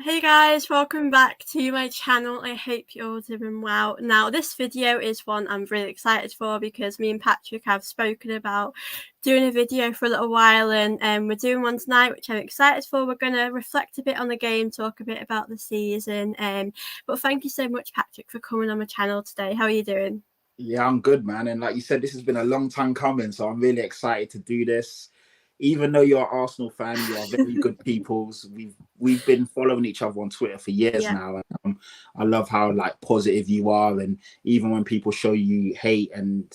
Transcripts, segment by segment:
Hey guys, welcome back to my channel. I hope you're all doing well. Now, this video is one I'm really excited for because me and Patrick have spoken about doing a video for a little while, and we're doing one tonight, which I'm excited for. We're going to reflect a bit on the game, talk a bit about the season. But thank you so much, Patrick, for coming on my channel today. How are you doing? Yeah, I'm good, man. And like you said, this has been a long time coming, so I'm really excited to do this. Even though you're an Arsenal fan, you are very good peoples. We've been following each other on Twitter for years Yeah. now. I love how like positive you are, and even when people show you hate and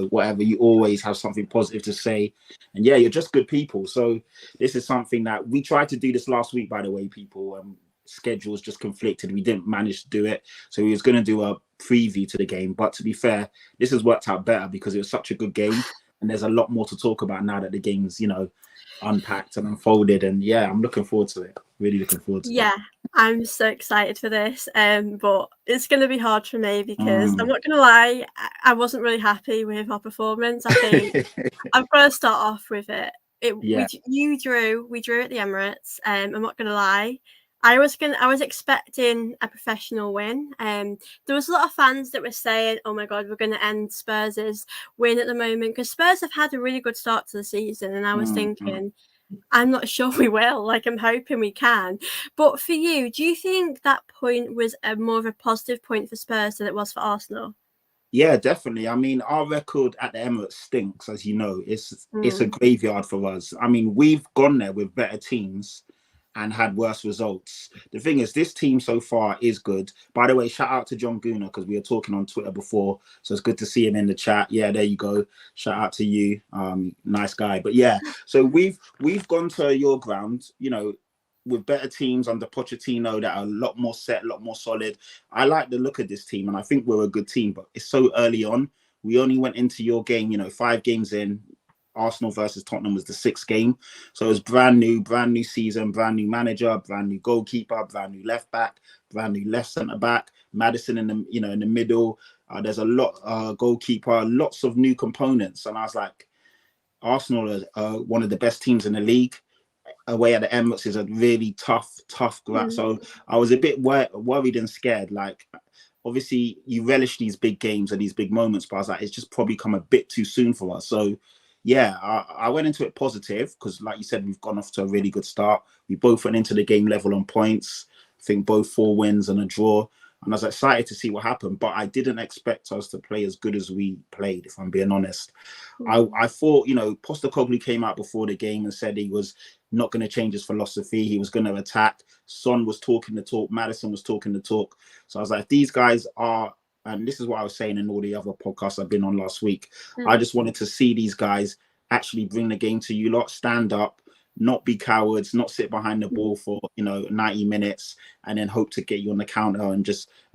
whatever, you always have something positive to say. And yeah, you're just good people. So this is something that we tried to do this last week, by the way, people. Schedules just conflicted. We didn't manage to do it, so we was going to do a preview to the game. But to be fair, this has worked out better because it was such a good game, and there's a lot more to talk about now that the game's unpacked and unfolded. And yeah, I'm looking forward to it. Really looking forward to it. Yeah, I'm so excited for this, but it's going to be hard for me because I'm Mm. not going to lie, I wasn't really happy with our performance. I think I've got to start off with it. Yeah. We drew at the Emirates. I'm not going to lie. I was expecting a professional win. There was a lot of fans that were saying, "Oh my God, we're going to end Spurs' win at the moment," because Spurs have had a really good start to the season, and I was Mm. thinking, I'm not sure we will. Like, I'm hoping we can. But for you, do you think that point was more of a positive point for Spurs than it was for Arsenal? Yeah, definitely. I mean, our record at the Emirates stinks, as you know. It's a Mm. graveyard for us. I mean, we've gone there with better teams and had worse results. The thing is, this team so far is good. By the way, shout out to John Guna because we were talking on Twitter before, so it's good to see him in the chat. Yeah, there you go. Shout out to you, nice guy. But yeah, so we've gone to your ground, with better teams under Pochettino that are a lot more set, a lot more solid. I like the look of this team, and I think we're a good team. But it's so early on. We only went into your game, 5 games in. Arsenal versus Tottenham was the 6th game. So it's brand new season, brand new manager, brand new goalkeeper, brand new left back, brand new left centre back. Madison in the middle. There's a lot goalkeeper, lots of new components, and I was like, Arsenal are one of the best teams in the league. Away at the Emirates is a really tough grab. Mm. So I was a bit worried and scared. Like, obviously, you relish these big games and these big moments, but I was like, it's just probably come a bit too soon for us. So yeah, I went into it positive because, like you said, we've gone off to a really good start. We both went into the game level on points. I think both 4 wins and a draw. And I was excited to see what happened, but I didn't expect us to play as good as we played, if I'm being honest. I thought, Postecoglou came out before the game and said he was not going to change his philosophy. He was going to attack. Son was talking the talk. Madison was talking the talk. So I was like, if these guys are, and this is what I was saying in all the other podcasts I've been on last week, I just wanted to see these guys actually bring the game to you lot, stand up, not be cowards, not sit behind the ball for 90 minutes and then hope to get you on the counter and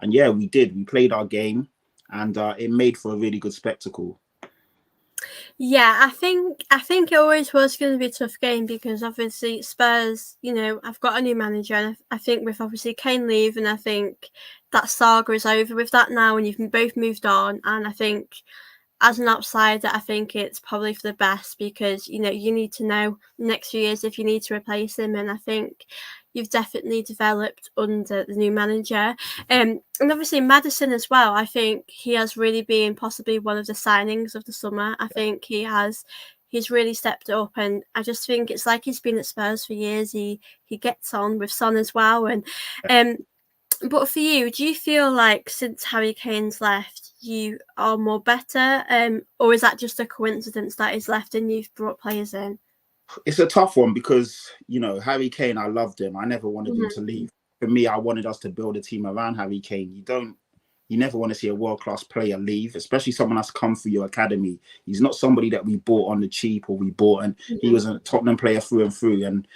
yeah, we did. We played our game, and it made for a really good spectacle. Yeah, I think it always was going to be a tough game because obviously Spurs, I've got a new manager, and I think with obviously Kane leaving, I think that saga is over with that now, and you've both moved on, and I think as an outsider, I think it's probably for the best because you need to know next few years if you need to replace him, and I think you've definitely developed under the new manager. And obviously Madison as well. I think he has really been possibly one of the signings of the summer. I think he's really stepped up, and I just think it's like he's been at Spurs for years. He gets on with Son as well, and um but for you, do you feel like since Harry Kane's left, you are more better, or is that just a coincidence that he's left and you've brought players in? It's a tough one because Harry Kane, I loved him. I never wanted him to Mhm. leave. For me, I wanted us to build a team around Harry Kane. You never want to see a world-class player leave, especially someone that's come through your academy. He's not somebody that we bought on the cheap or we bought, and he Mhm. was a Tottenham player through and through. And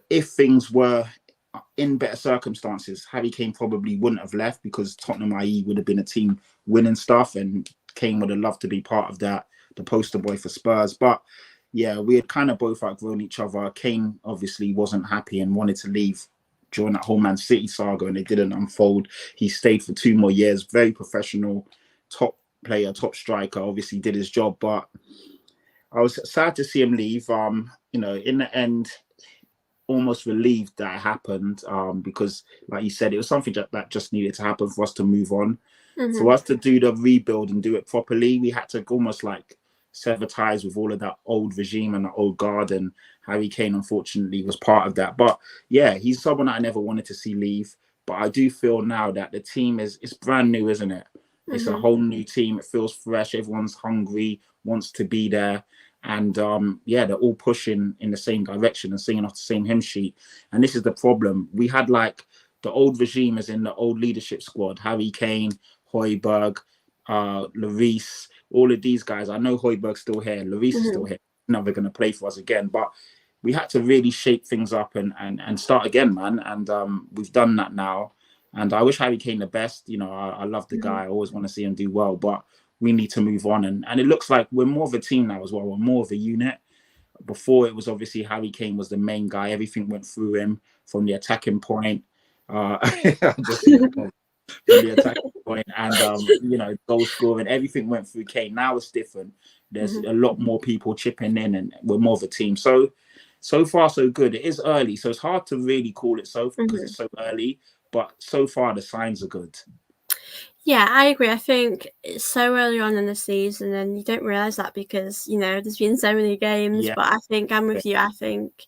if things were in better circumstances, Harry Kane probably wouldn't have left because Tottenham, i.e., would have been a team winning stuff, and Kane would have loved to be part of that, the poster boy for Spurs. But yeah, we had kind of both outgrown each other. Kane obviously wasn't happy and wanted to leave during that whole Man City saga, and it didn't unfold. He stayed for 2 more years, very professional, top player, top striker, obviously did his job, but I was sad to see him leave. In the end, almost relieved that it happened, because, like you said, it was something that just needed to happen for us to move on. For Mm-hmm. us to do the rebuild and do it properly, we had to almost like sever ties with all of that old regime and the old guard. And Harry Kane, unfortunately, was part of that. But yeah, he's someone that I never wanted to see leave. But I do feel now that the team is it's brand new, isn't it? It's a Mm-hmm. whole new team. It feels fresh. Everyone's hungry, wants to be there. And yeah, they're all pushing in the same direction and singing off the same hymn sheet. And this is the problem. We had like the old regime is in the old leadership squad, Harry Kane, Hoiberg, Lloris, all of these guys. I know Hoiberg's still here, Lloris is still Mm-hmm. here, never going to play for us again. But we had to really shake things up and start again, man. And we've done that now. And I wish Harry Kane the best. You know, I love the Mm-hmm. guy. I always want to see him do well. But we need to move on. And it looks like we're more of a team now as well. We're more of a unit. Before it was obviously Harry Kane was the main guy. Everything went through him from the attacking point. I just see from the attacking point and you know, goal scoring, everything went through Kane. Now it's different. There's Mm-hmm. a lot more people chipping in, and we're more of a team. So far so good. It is early, so it's hard to really call it so because Mm-hmm. it's so early. But so far the signs are good. Yeah, I agree. I think it's so early on in the season, and you don't realise that because there's been so many games. Yeah, But I think I'm with you. I think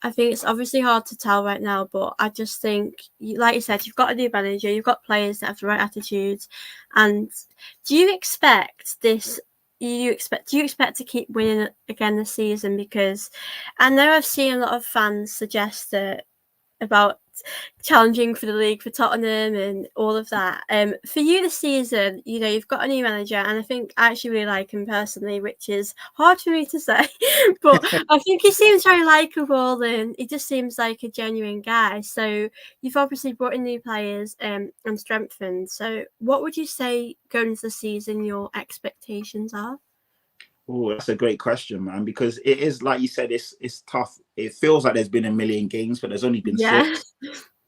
it's obviously hard to tell right now, but I just think, like you said, you've got a new manager, you've got players that have the right attitudes, and do you expect this? Do you expect to keep winning again this season? Because I know I've seen a lot of fans suggest that about challenging for the league for Tottenham and all of that. For you this season, you've got a new manager, and I think I actually really like him personally, which is hard for me to say, but I think he seems very likable and he just seems like a genuine guy. So you've obviously brought in new players and strengthened. So what would you say going into the season your expectations are? Oh, that's a great question, man. Because it is like you said, it's tough. It feels like there's been a million games, but there's only been Yeah. six.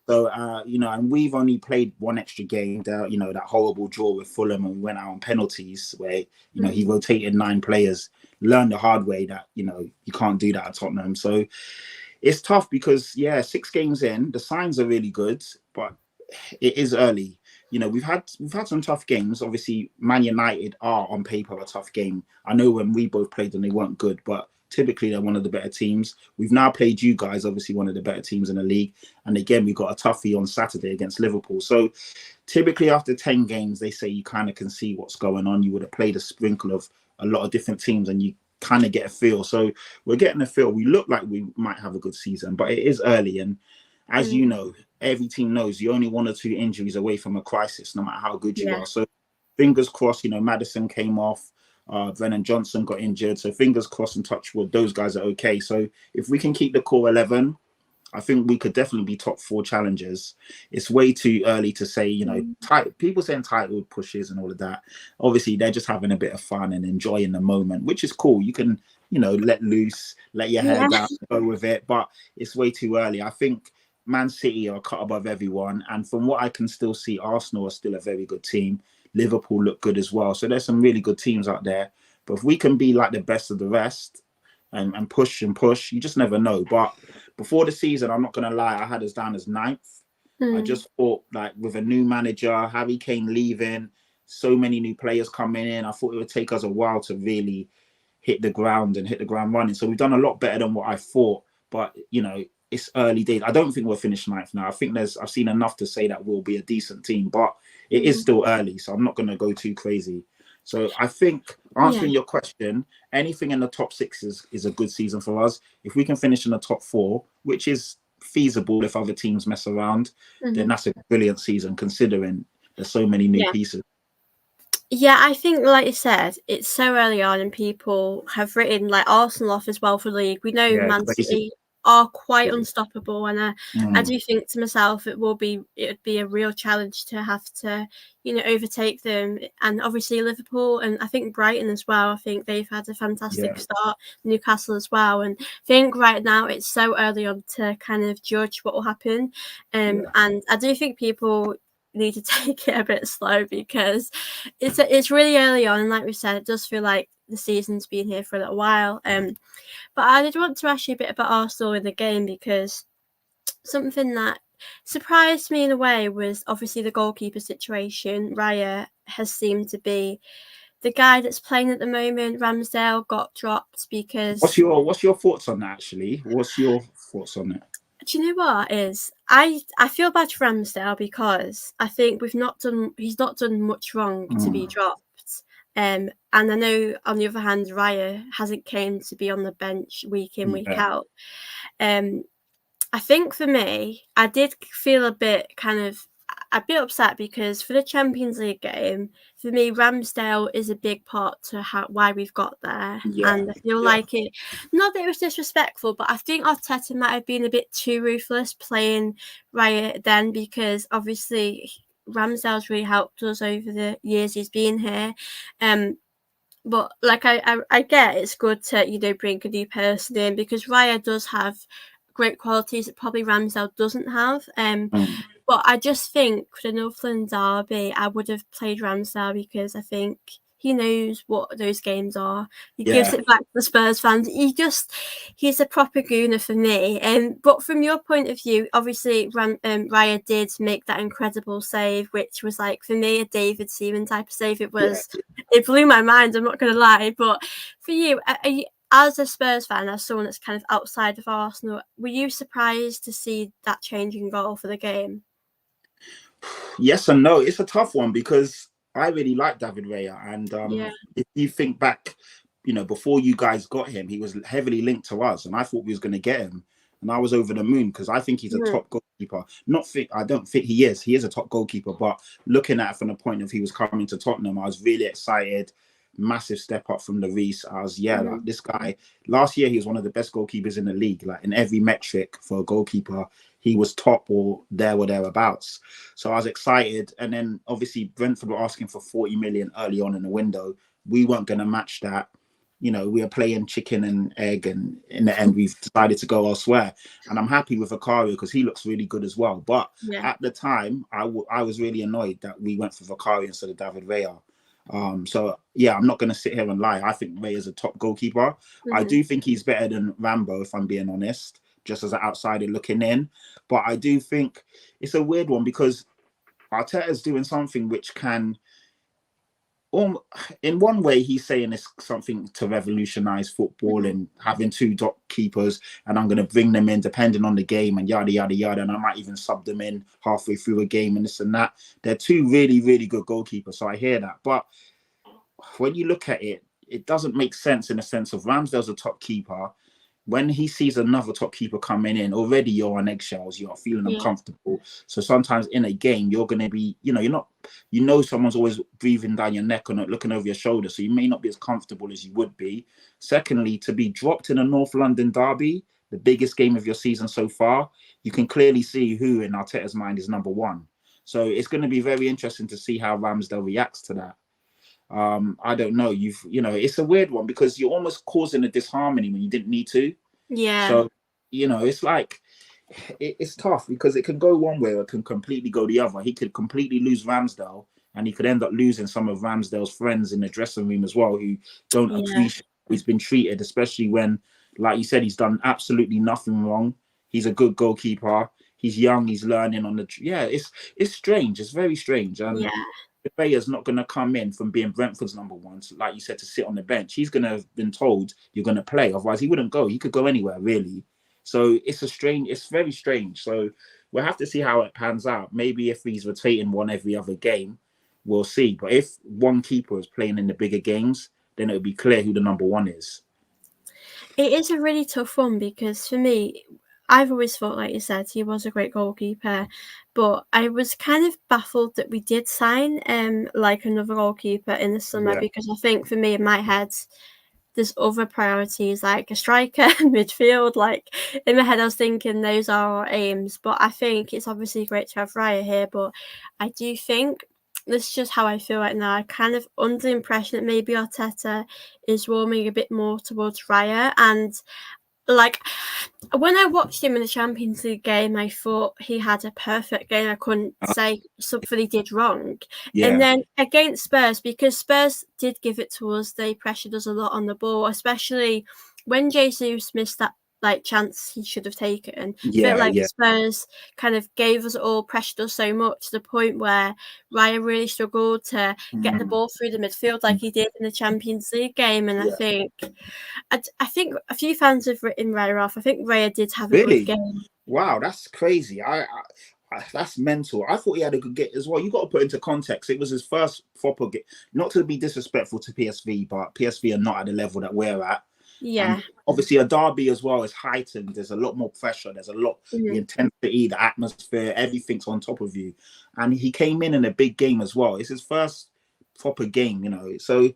So you know, and we've only played one extra game. You know, that horrible draw with Fulham, and we went out on penalties where he Mm-hmm. rotated 9 players. Learned the hard way that you can't do that at Tottenham. So it's tough because yeah, 6 games in, the signs are really good, but it is early. You know, we've had some tough games. Obviously, Man United are on paper a tough game. I know when we both played them, they weren't good, but typically they're one of the better teams. We've now played you guys, obviously one of the better teams in the league, and again we got a toughie on Saturday against Liverpool. So typically after 10 games, they say you kind of can see what's going on. You would have played a sprinkle of a lot of different teams, and you kind of get a feel. So we're getting a feel. We look like we might have a good season, but it is early, and as you Mm-hmm. know, every team knows you're only 1 or 2 injuries away from a crisis, no matter how good you Yeah. are. So fingers crossed, Madison came off, Brennan Johnson got injured. So fingers crossed and touch wood, those guys are okay. So if we can keep the core 11, I think we could definitely be top 4 challengers. It's way too early to say, people saying title pushes and all of that. Obviously, they're just having a bit of fun and enjoying the moment, which is cool. You can, let loose, let your hair Yeah. down, go with it. But it's way too early. I think Man City are cut above everyone. And from what I can still see, Arsenal are still a very good team. Liverpool look good as well. So there's some really good teams out there. But if we can be like the best of the rest and push and push, you just never know. But before the season, I'm not going to lie, I had us down as ninth. I Mm. just thought, like, with a new manager, Harry Kane leaving, so many new players coming in, I thought it would take us a while to really hit the ground and hit the ground running. So we've done a lot better than what I thought. But, it's early days. I don't think we'll finish ninth now. I think I've seen enough to say that we'll be a decent team, but it is Mm. still early. So I'm not going to go too crazy. So I think Yeah. answering your question, anything in the top 6 is a good season for us. If we can finish in the top 4, which is feasible if other teams mess around, then Mm-hmm. that's a brilliant season considering there's so many new Yeah. pieces. Yeah, I think, like you said, it's so early on, and people have written like Arsenal off as well for league. We know Yeah, Man crazy. City are quite Crazy. unstoppable, and I Mm, do think to myself it would be a real challenge to have to overtake them, and obviously Liverpool and I think Brighton as well. I think they've had a fantastic yeah, start, Newcastle as well, and I think right now it's so early on to kind of judge what will happen, yeah, and I do think people need to take it a bit slow because it's really early on, and like we said, it does feel like the season's been here for a little while. But I did want to ask you a bit about Arsenal in the game because something that surprised me in a way was obviously the goalkeeper situation. Raya has seemed to be the guy that's playing at the moment. Ramsdale got dropped because What's your thoughts on that? Actually, what's your thoughts on it? do you know what is I feel bad for Ramsdale because I think he's not done much wrong to be Mm, dropped. And I know on the other hand, Raya hasn't came to be on the bench week in week yeah, out. Um, I think for me, I did feel a bit upset because for the Champions League game, for me, Ramsdale is a big part to why we've got there. yeah, And I feel yeah, like not that it was disrespectful, but I think Arteta might have been a bit too ruthless playing Riot then because obviously Ramsdale's really helped us over the years he's been here. But like I get it's good to bring a new person in because Raya does have great qualities that probably Ramsdale doesn't have. mm, But I just think for the Northland Derby, I would have played Ramsdale because I think he knows what those games are. He gives yeah. it back to the Spurs fans. He's a proper gooner for me. But from your point of view, obviously Raya did make that incredible save, which was like for me a David Seaman type of save. Yeah, It blew my mind. I'm not going to lie. But for you, as a Spurs fan, as someone that's kind of outside of Arsenal, were you surprised to see that changing goal for the game? yes and no. It's a tough one because I really like David Raya, and Yeah. if you think back, before you guys got him, he was heavily linked to us, and I thought we was going to get him, and I was over the moon because I think he's a Mhm. top goalkeeper. Not think I don't think he is. He is a top goalkeeper, but looking at it from the point of he was coming to Tottenham, I was really excited. Massive step up from the Reese. I was like Mhm. this guy. Last year he was one of the best goalkeepers in the league. Like in every metric for a goalkeeper, he was top or thereabouts. So I was excited. And then obviously Brentford were asking for 40 million early on in the window. We weren't going to match that. We are playing chicken and egg, and in the end, we've decided to go elsewhere. And I'm happy with Vicario because he looks really good as well. But Yeah. at the time, I was really annoyed that we went for Vicario instead of David Raya. So yeah, I'm not going to sit here and lie. I think Ray is a top goalkeeper. I Mhm. do think he's better than Rambo, if I'm being honest, just as an outsider looking in. But I do think it's a weird one because Arteta's doing something which can, in one way, he's saying it's something to revolutionize football Mhm. and having two dot keepers, and I'm going to bring them in depending on the game and yada yada yada, and I might even sub them in halfway through a game and this and that. They're two really really good goalkeepers, so I hear that. But when you look at it, it doesn't make sense in the sense of Ramsdale's a top keeper. When he sees another top keeper coming in, already you're on eggshells, you're feeling Yeah. uncomfortable. So sometimes in a game, you're going to be, you're not, someone's always breathing down your neck or not looking over your shoulder. So you may not be as comfortable as you would be. Secondly, to be dropped in a North London derby, the biggest game of your season so far, you can clearly see who in Arteta's mind is number one. So it's going to be very interesting to see how Ramsdale reacts to that. I don't know. It's a weird one because you're almost causing a disharmony when you didn't need to. Yeah. So, it's like it's tough because it can go one way or it can completely go the other. He could completely lose Ramsdale and he could end up losing some of Ramsdale's friends in the dressing room as well who don't Yeah. appreciate how he's been treated, especially when, like you said, he's done absolutely nothing wrong. He's a good goalkeeper. He's young. He's learning on the. Yeah, it's strange. It's very strange. And Yeah. Bayer's not going to come in from being Brentford's number one, so like you said, to sit on the bench. He's going to have been told you're going to play. Otherwise, he wouldn't go. He could go anywhere, really. So it's very strange. So we'll have to see how it pans out. Maybe if he's rotating one every other game, we'll see. But if one keeper is playing in the bigger games, then it'll be clear who the number one is. It is a really tough one because for me, I've always thought, like you said, he was a great goalkeeper, but I was kind of baffled that we did sign like another goalkeeper in the summer Yeah, because I think for me in my head there's other priorities like a striker, midfield. Like in my head, I was thinking those are our aims. But I think it's obviously great to have Raya here. But I do think this is just how I feel right now. I kind of under the impression that maybe Arteta is warming a bit more towards Raya, and like when I watched him in the Champions League game, I thought he had a perfect game. I couldn't say something he did wrong. And yeah, then against Spurs, because Spurs did give it to us, they pressured us a lot on the ball, especially when Jesus missed that like chance he should have taken. I feel Yeah, like yeah. Spurs kind of gave us all, pressured us so much to the point where Raya really struggled to get the Mm, ball through the midfield like he did in the Champions League game. And yeah. I think a few fans have written Raya off. I think Raya did have a good Really? game. Wow, that's crazy. That's mental. I thought he had a good game as well. You got to put into context. It was his first proper game. Not to be disrespectful to PSV, but PSV are not at the level that we're at. And Yeah. obviously, a derby as well is heightened. There's a lot more pressure. There's a lot, the Mhm. intensity, the atmosphere, everything's on top of you. And he came in a big game as well. It's his first proper game, you know. So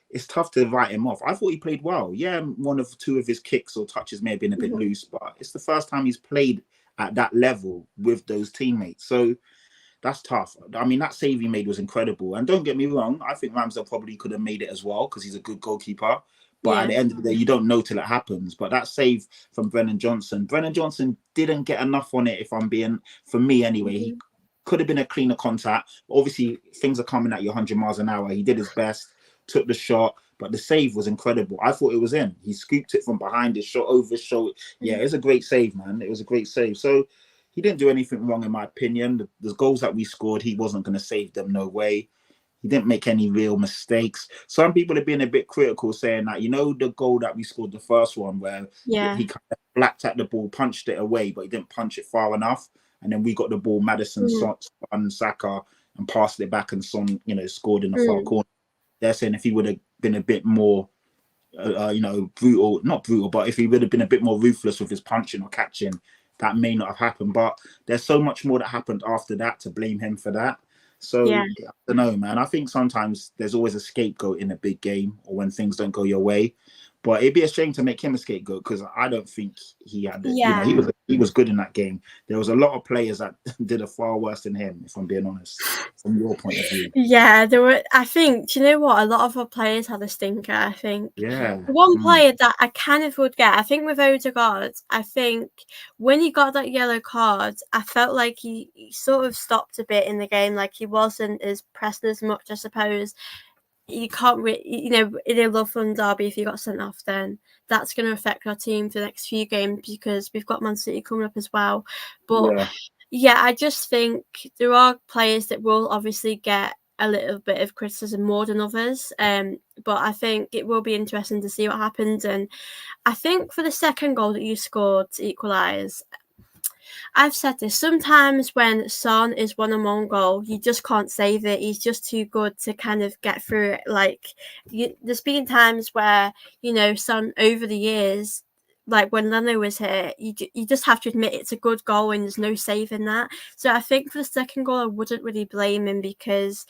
it's tough to write him off. I thought he played well. Yeah, one of two of his kicks or touches may have been a bit Mhm. loose, but it's the first time he's played at that level with those teammates. So that's tough. I mean, that save he made was incredible. And don't get me wrong, I think Ramsdale probably could have made it as well because he's a good goalkeeper. But at Yeah. the end of the day, you don't know till it happens. But that save from Brennan Johnson didn't get enough on it, if I'm being, for me anyway. He Mhm. could have been a cleaner contact. Obviously, things are coming at you 100 miles an hour. He did his best, took the shot, but the save was incredible. I thought it was in. He scooped it from behind his shot over his shoulder. Yeah, it was a great save, man. It was a great save. So he didn't do anything wrong, in my opinion. The goals that we scored, he wasn't going to save them, no way. He didn't make any real mistakes. Some people have been a bit critical, saying that, you know, the goal that we scored, the first one, where Yeah. he kind of blacked at the ball, punched it away, but he didn't punch it far enough. And then we got the ball, Madison, Mhm. Son, Saka, and passed it back, and Son, you know, scored in the far Mm. corner. They're saying if he would have been a bit more, you know, brutal, not brutal, but if he would have been a bit more ruthless with his punching or catching, that may not have happened. But there's so much more that happened after that to blame him for that. Yeah. So I don't know, man. I think sometimes there's always a scapegoat in a big game or when things don't go your way. But it'd be a shame to make him a scapegoat because I don't think he had it. You know, Yeah. he was good in that game. There was a lot of players that did a far worse than him, if I'm being honest, from your point of view. Yeah, there were. I think. Do you know what? A lot of our players had a stinker. I think Yeah. the one player that I kind of would get. I think with Odegaard. I think when he got that yellow card, I felt like he sort of stopped a bit in the game. Like he wasn't as pressed as much. I suppose you can't really, you know, in a London derby, if you got sent off, then that's going to affect our team for the next few games because we've got Man City coming up as well. But Yeah. yeah, I just think there are players that will obviously get a little bit of criticism more than others. But I think it will be interesting to see what happens. And I think for the second goal that you scored to equalise, I've said this sometimes when Son is one goal, you just can't save it. He's just too good to kind of get through it. Like there's been times where Son over the years, like when Leno was here, you just have to admit it's a good goal and there's no saving that. So I think for the second goal, I wouldn't really blame him because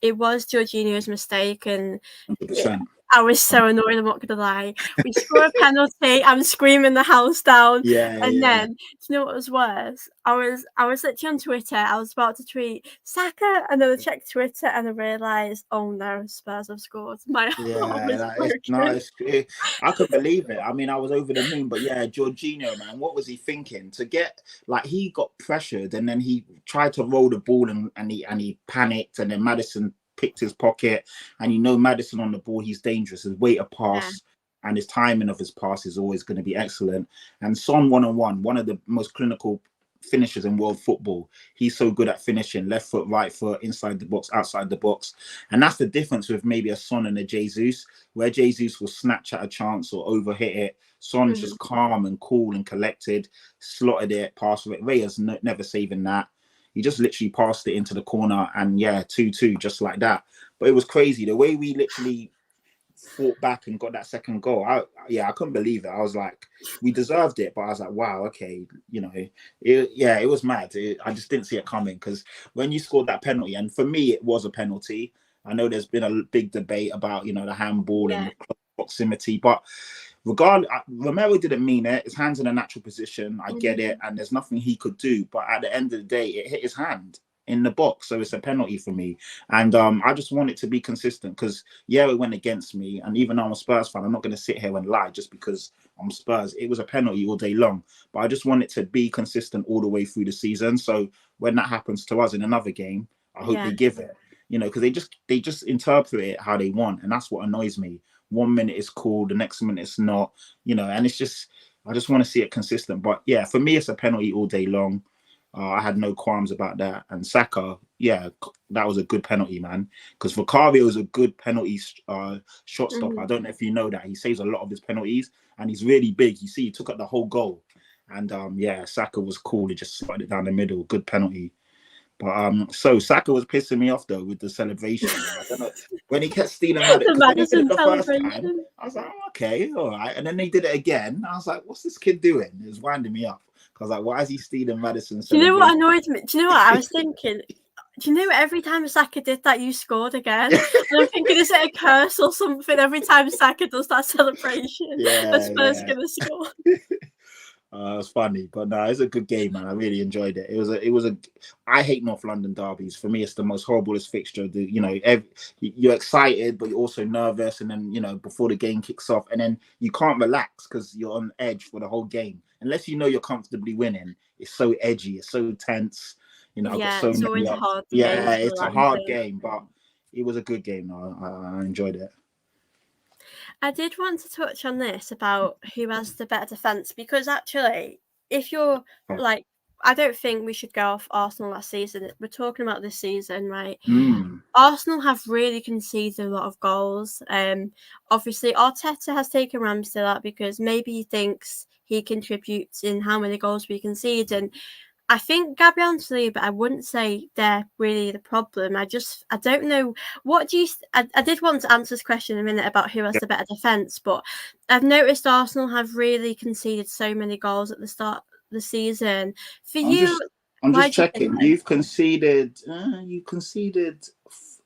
it was Jorginho's mistake and. 100%. I was so annoyed, I'm not gonna lie. We score a penalty, I'm screaming the house down, Yeah, and yeah. then do you know what was worse? I was literally on Twitter, I was about to tweet Saka, and then I checked Twitter and I realised, oh no, Spurs have scored. My heart Yeah, was that is broken. nice. I couldn't believe it. I mean, I was over the moon. But yeah, Jorginho, man, what was he thinking? To get like he got pressured and then he tried to roll the ball and he panicked and then Madison picked his pocket and Madison on the ball, he's dangerous. His weight of Yeah, pass and his timing of his pass is always going to be excellent. And Son 1-on-1, one of the most clinical finishers in world football. He's so good at finishing, left foot, right foot, inside the box, outside the box. And that's the difference with maybe a Son and a Jesus, where Jesus will snatch at a chance or overhit it. Son's mhm, just calm and cool and collected, slotted it, passed it. Raya's never saving that. He just literally passed it into the corner and yeah, 2-2, just like that. But it was crazy. The way we literally fought back and got that second goal. I couldn't believe it. I was like, we deserved it, but I was like, wow, okay, it was mad. I just didn't see it coming because when you scored that penalty, and for me, it was a penalty. I know there's been a big debate about the handball and yeah, the proximity, but regardless, Romero didn't mean it. His hand's in a natural position. I get it, mhm, and there's nothing he could do. But at the end of the day, it hit his hand in the box, so it's a penalty for me. And I just want it to be consistent because yeah, it went against me. And even though I'm a Spurs fan, I'm not going to sit here and lie just because I'm Spurs. It was a penalty all day long, but I just want it to be consistent all the way through the season. So when that happens to us in another game, I hope yeah, they give it. Because they just interpret it how they want, and that's what annoys me. 1 minute it's cool, the next minute it's not. And it's just I just want to see it consistent. But yeah, for me, it's a penalty all day long. I had no qualms about that. And Saka, yeah, that was a good penalty, man. Because Vicario is a good penalty shot stopper. I don't know if you know that. He saves a lot of his penalties, and he's really big. You see, he took up the whole goal. And yeah, Saka was cool. He just slotted it down the middle. Good penalty. But so Saka was pissing me off though with the celebration. I don't know when he kept stealing Madison, The because when he did it Madison the first time, celebration. I was like, oh, okay, all right. And then they did it again. I was like, what's this kid doing? It was winding me up. I was like, why is he stealing Madison's Do you know what celebration? annoyed me? Do you know what I was thinking? Do you know every time Saka did that, you scored again? And I'm thinking, is it a curse or something? Every time Saka does that celebration, the Spurs Yeah. gonna score. It was funny, but no, it's a good game, man. I really enjoyed it. I hate North London derbies. For me, it's the most horriblest fixture. You're excited, but you're also nervous, and then before the game kicks off, and then you can't relax because you're on edge for the whole game. Unless you know you're comfortably winning, it's so edgy, it's so tense. I've got Yeah, so it's many always a ups. hard game Yeah, to it's a relax hard in. game, but it was a good game. I enjoyed it. I did want to touch on this about who has the better defence, because actually, if you're like, I don't think we should go off Arsenal last season. We're talking about this season, right? Arsenal have really conceded a lot of goals. Obviously, Arteta has taken Ramsdale out because maybe he thinks he contributes in how many goals we concede, and I think Gabriel and Saliba, I wouldn't say they're really the problem. I don't know. What do you? I did want to answer this question in a minute about who has the better defence, but I've noticed Arsenal have really conceded so many goals at the start of the season. For I'm you, just I'm why just do you think checking. so?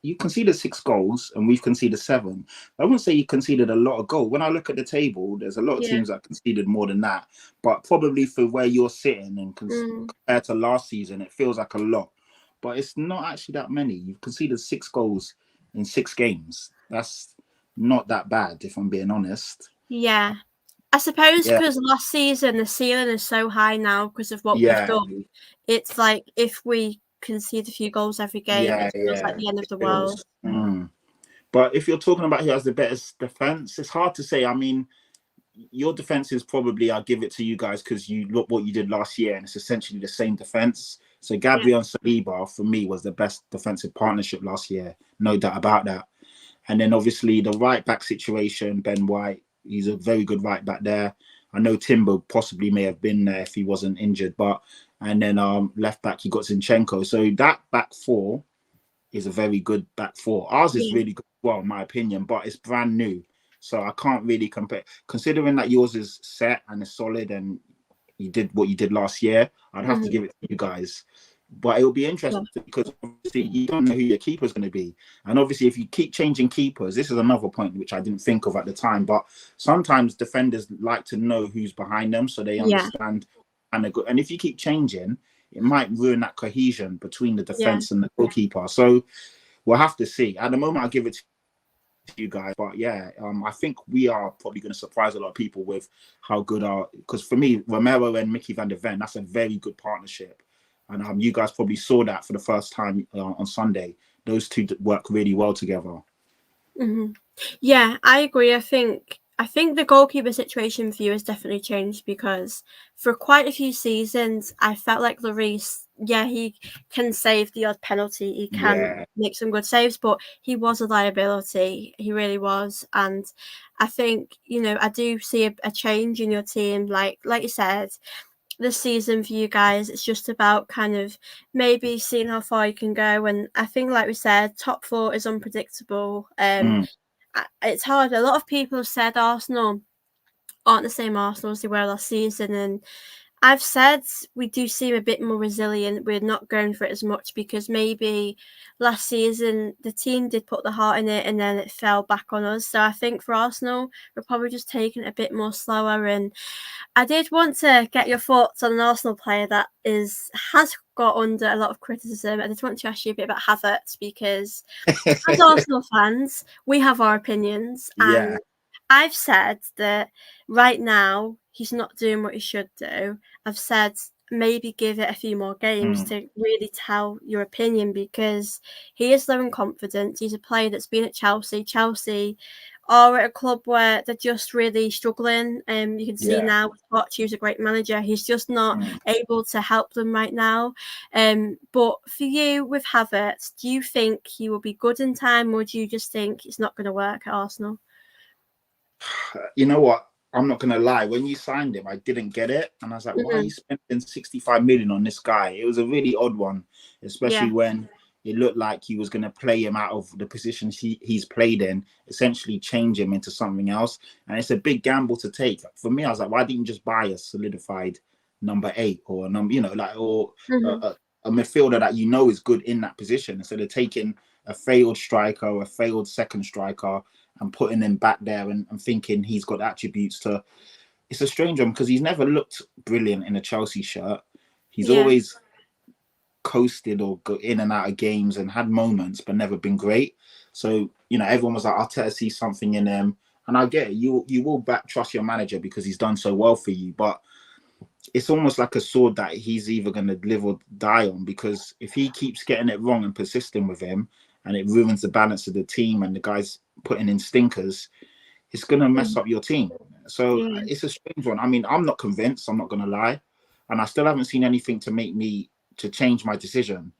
You conceded 6 goals, and we've conceded 7. I wouldn't say you conceded a lot of goals. When I look at the table, there's a lot of Yeah. teams that conceded more than that. But probably for where you're sitting and compared to last season, it feels like a lot. But it's not actually that many. You've conceded 6 goals in 6 games. That's not that bad, if I'm being honest. Yeah. I suppose Yeah, because last season the ceiling is so high now because of what we've yeah, done. It's like if we concede a few goals every game, yeah, it feels like yeah. the end of It the world. feels. But if you're talking about who has the best defense, it's hard to say. I mean, your defense is probably, I'll give it to you guys because you look what you did last year, and it's essentially the same defense. So Yeah. Gabriel and Saliba for me was the best defensive partnership last year, no doubt about that. And then obviously the right back situation, Ben White, he's a very good right back there. I know Timber possibly may have been there if he wasn't injured, but and then left back you got Zinchenko. So that back four is a very good back four. Ours is Yeah. really good, well, in my opinion, but it's brand new. So I can't really compare. Considering that yours is set and is solid and you did what you did last year, I'd have to give it to you guys. But it'll be interesting because obviously you don't know who your keeper's going to be. And obviously, if you keep changing keepers, this is another point which I didn't think of at the time. But sometimes defenders like to know who's behind them so they Yeah. understand. And if you keep changing, it might ruin that cohesion between the Yeah. defense and the goalkeeper. So we'll have to see. At the moment, I'll give it to you guys. But yeah, I think we are probably going to surprise a lot of people with how good our. Because for me, Romero and Mickey van der Ven, that's a very good partnership. And you guys probably saw that for the first time on Sunday. Those two work really well together. Yeah, I agree. I think the goalkeeper situation for you has definitely changed because for quite a few seasons, I felt like Lloris, yeah, he can save the odd penalty, he can Yeah. make some good saves, but he was a liability. He really was, and I think I do see a change in your team. Like you said, this season for you guys, it's just about kind of maybe seeing how far you can go. And I think, like we said, top four is unpredictable. It's hard. A lot of people have said Arsenal aren't the same Arsenal as they were last season, and I've said we do seem a bit more resilient. We're not going for it as much because maybe last season the team did put the heart in it and then it fell back on us. So I think for Arsenal, we're probably just taking it a bit more slower. And I did want to get your thoughts on an Arsenal player that has got under a lot of criticism. I just want to ask you a bit about Havertz because as Arsenal fans, we have our opinions, Yeah. and I've said that right now he's not doing what he should do. I've said maybe give it a few more games to really tell your opinion because he is low in confidence. He's a player that's been at Chelsea. Chelsea or at a club where they're just really struggling. You can see Yeah. now with Poch, who's a great manager, he's just not Mm. able to help them right now. But for you with Havertz, do you think he will be good in time, or do you just think it's not going to work at Arsenal? You know what? I'm not gonna lie. When you signed him, I didn't get it, and I was like, "Why are you Mm-hmm. spending 65 million on this guy?" It was a really odd one, Yeah, especially when it looked like he was gonna play him out of the positions he's played in, essentially change him into something else. And it's a big gamble to take. For me, I was like, "Why didn't you just buy a solidified number 8 or a number, or a, mm-hmm. a midfielder that you know is good in that position instead of taking a failed striker or a failed second striker and putting him back there and thinking he's got attributes to. It's a strange one because he's never looked brilliant in a Chelsea shirt. He's Yeah, always coasted or got in and out of games and had moments, but never been great. So everyone was like, Arteta sees something in him, and I get it. You will back trust your manager because he's done so well for you, but it's almost like a sword that he's either going to live or die on, because if he keeps getting it wrong and persisting with him, and it ruins the balance of the team, and the guys putting in stinkers, it's going to mess mm, up your team. So yeah, it's a strange one. I mean, I'm not convinced. I'm not going to lie, and I still haven't seen anything to make me to change my decision.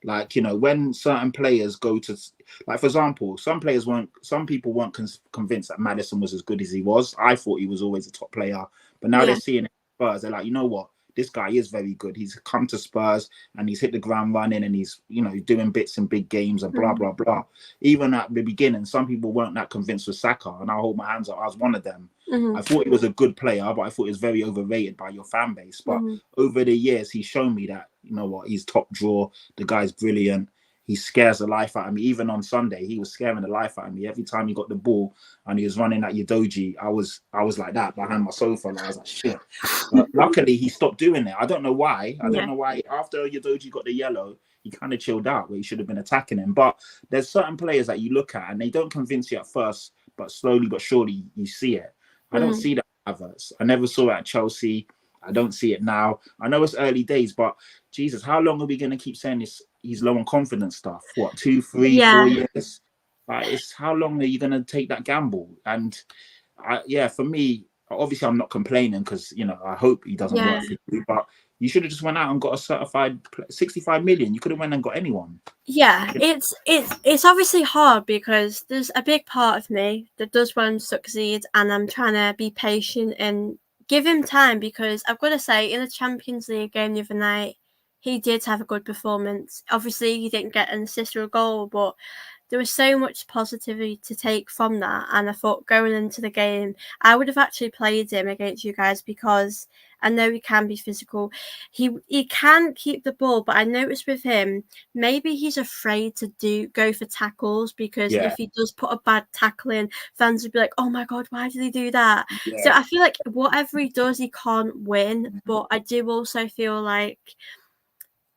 Like when certain players go to, like for example, some people weren't convinced that Madison was as good as he was. I thought he was always a top player, but now they're yeah, seeing Spurs. They're like, you know what? This guy is very good. He's come to Spurs and he's hit the ground running, and he's doing bits in big games and blah mm, blah blah. Even at the beginning, some people weren't that convinced with Saka, and I hold my hands up. I was one of them. mm-hmm. I thought he was a good player, but I thought he was very overrated by your fan base. But Mm-hmm. over the years, he's shown me that he's top draw. The guy's brilliant. He scares the life out of me. Even on Sunday, he was scaring the life out of me. Every time he got the ball and he was running at Udoji, I was like that behind my sofa. And I was like, shit. But luckily, he stopped doing it. I don't know why. I don't Yeah, know why. After Udoji got the yellow, he kind of chilled out where he should have been attacking him. But there's certain players that you look at and they don't convince you at first, but slowly but surely you see it. I don't mm-hmm. see that at others. I never saw it at Chelsea. I don't see it now. I know it's early days, but Jesus, how long are we going to keep saying this? He's low on confidence stuff. What, 2, 3, Yeah, 4 years? It's how long are you going to take that gamble? And yeah, for me, obviously, I'm not complaining because I hope he doesn't yeah. work for you. But you should have just went out and got a certified 65 million. You could have went and got anyone. Yeah, it's obviously hard because there's a big part of me that does want him to succeed, and I'm trying to be patient and give him time, because I've got to say, in the Champions League game the other night, he did have a good performance. Obviously, he didn't get an assist or a goal, but there was so much positivity to take from that. And I thought going into the game, I would have actually played him against you guys, because I know he can be physical. He can keep the ball, but I noticed with him, maybe he's afraid to go for tackles, because Yeah, if he does put a bad tackle in, fans would be like, "Oh my god, why did he do that?" So yeah, I feel like whatever he does, he can't win. But I do also feel like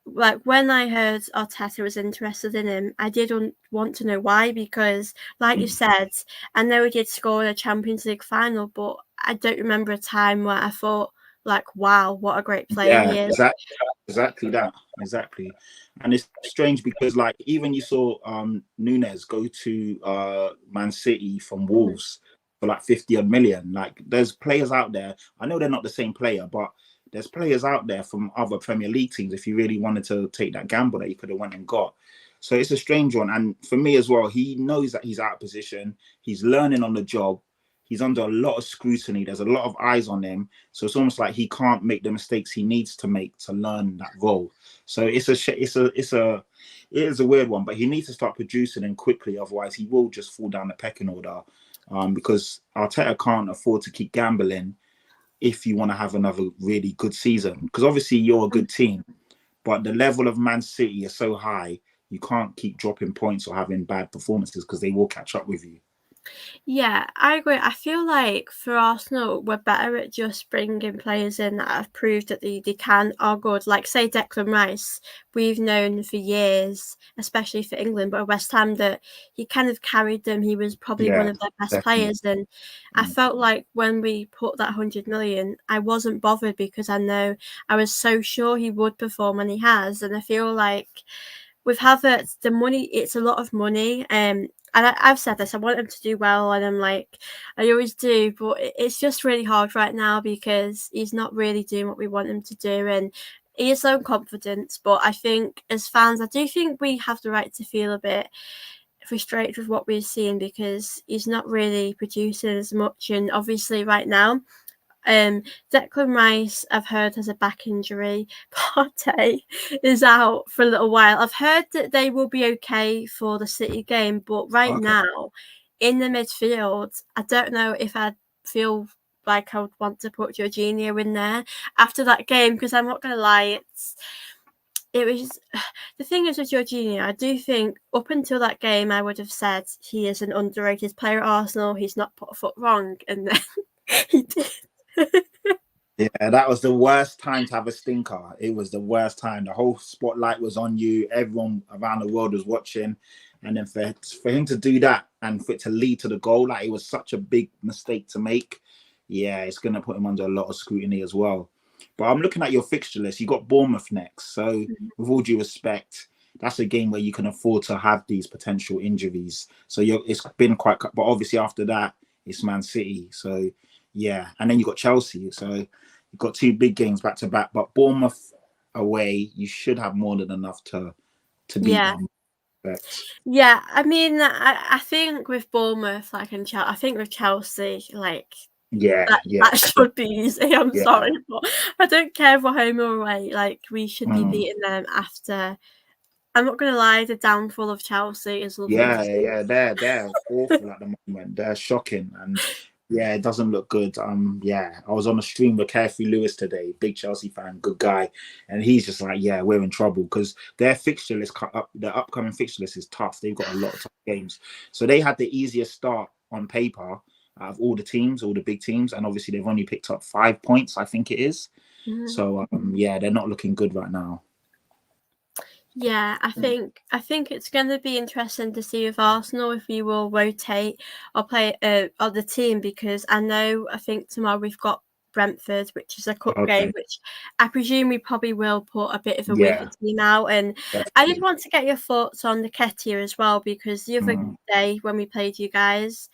when I heard Arteta was interested in him, I did want to know why, because, like you said, I know he did score in a Champions League final, but I don't remember a time where I thought, like, wow, what a great player yeah. he is. Exactly that. Exactly. And it's strange because like even you saw Nunes go to Man City from Mhm. Wolves for like 50 odd million. Like there's players out there. I know they're not the same player, but there's players out there from other Premier League teams if you really wanted to take that gamble that you could have went and got. So it's a strange one. And for me as well, he knows that he's out of position. He's learning on the job. He's under a lot of scrutiny. There's a lot of eyes on him. So it's almost like he can't make the mistakes he needs to make to learn that role. So it is a weird one, but he needs to start producing and quickly. Otherwise, he will just fall down the pecking order. Because Arteta can't afford to keep gambling if you want to have another really good season. Because obviously you're a good team, but the level of Man City is so high, you can't keep dropping points or having bad performances because they will catch up with you. Yeah, I agree. I feel like for Arsenal, we're better at just bringing players in that have proved that they are good. Like, say, Declan Rice, we've known for years, especially for England, but at West Ham, that he kind of carried them. He was probably one Yeah, of their best definitely. players. And I felt like when we put that 100 million, I wasn't bothered, because I was so sure he would perform, and he has. And I feel like with Havertz, the money, it's a lot of money. and I've said this, I want him to do well, and I'm like, I always do, but it's just really hard right now because he's not really doing what we want him to do, and he has own confidence. But I think as fans, I do think we have the right to feel a bit frustrated with what we're seeing because he's not really producing as much, and obviously right now Declan Rice, I've heard, has a back injury. Partey is out for a little while. I've heard that they will be okay for the City game, but right Okay. now, in the midfield, I don't know if I feel like I would want to put Jorginho in there after that game because I'm not going to lie, it was the thing is with Jorginho, I do think up until that game, I would have said he is an underrated player at Arsenal. He's not put a foot wrong, and then he did. Yeah, that was the worst time to have a stinker. It was the worst time. The whole spotlight was on you. Everyone around the world was watching. And then for him to do that and for it to lead to the goal, like it was such a big mistake to make. Yeah, it's going to put him under a lot of scrutiny as well. But I'm looking at your fixture list. You got Bournemouth next. So with all due respect, that's a game where you can afford to have these potential injuries. So it's been quite, but obviously after that, it's Man City. So yeah, and then you got Chelsea. So you've got two big games back to back. But Bournemouth away, you should have more than enough to beat Yeah. them. Yeah, I mean, I think with Bournemouth, like in Chelsea, I think with Chelsea, like Yeah, that should be easy. I'm yeah, sorry, but I don't care if we're home or away. Like we should be mm. beating them after. I'm not gonna lie, the downfall of Chelsea is lovely to see. Yeah. They're awful at the moment. They're shocking, and yeah, it doesn't look good. Yeah, I was on a stream with Carefree Lewis today, big Chelsea fan, good guy, and he's just like, yeah, we're in trouble because their fixture list their upcoming fixture list is tough. They've got a lot of tough games, so they had the easiest start on paper out of all the teams, all the big teams, and obviously they've only picked up 5 points, I think it is. So yeah, they're not looking good right now. Yeah, I think it's going to be interesting to see with Arsenal if we will rotate or play other team because I think tomorrow we've got Brentford, which is a cup game, Okay. which I presume we probably will put a bit of a weaker Yeah, team out. And I did definitely. want to get your thoughts on Nketiah as well because the other day when we played you guys,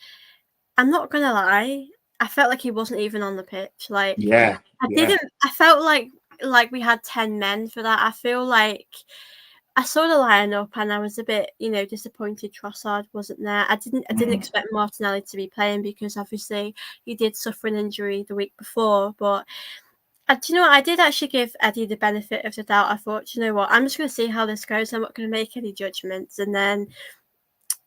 I'm not gonna lie, I felt like he wasn't even on the pitch. Like Yeah, yeah. I felt like we had 10 men for that. I feel like I saw the lineup and I was a bit, disappointed Trossard wasn't there. I didn't expect Martinelli to be playing because obviously he did suffer an injury the week before. But do you know what? I did actually give Eddie the benefit of the doubt. I thought, you know what, I'm just going to see how this goes. I'm not going to make any judgments. And then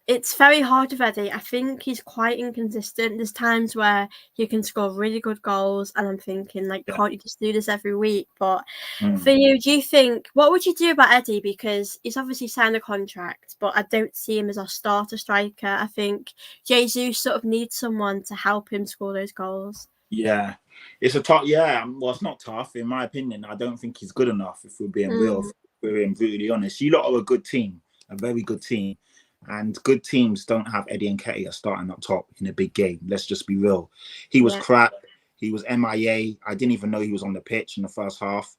it's very hard with Eddie. I think he's quite inconsistent. There's times where he can score really good goals, and I'm thinking, like, Yeah. can't you just do this every week? But for you, do you think what would you do about Eddie? Because he's obviously signed a contract, but I don't see him as our starter striker. I think Jesus sort of needs someone to help him score those goals. Yeah, it's a tough. Yeah, well, it's not tough in my opinion. I don't think he's good enough. If we're being real, if we're being brutally honest, you lot are a good team, a very good team, and good teams don't have Eddie Nketiah starting up top in a big game. Let's just be real. He was Yeah. crap. He was MIA. I didn't even know he was on the pitch in the first half.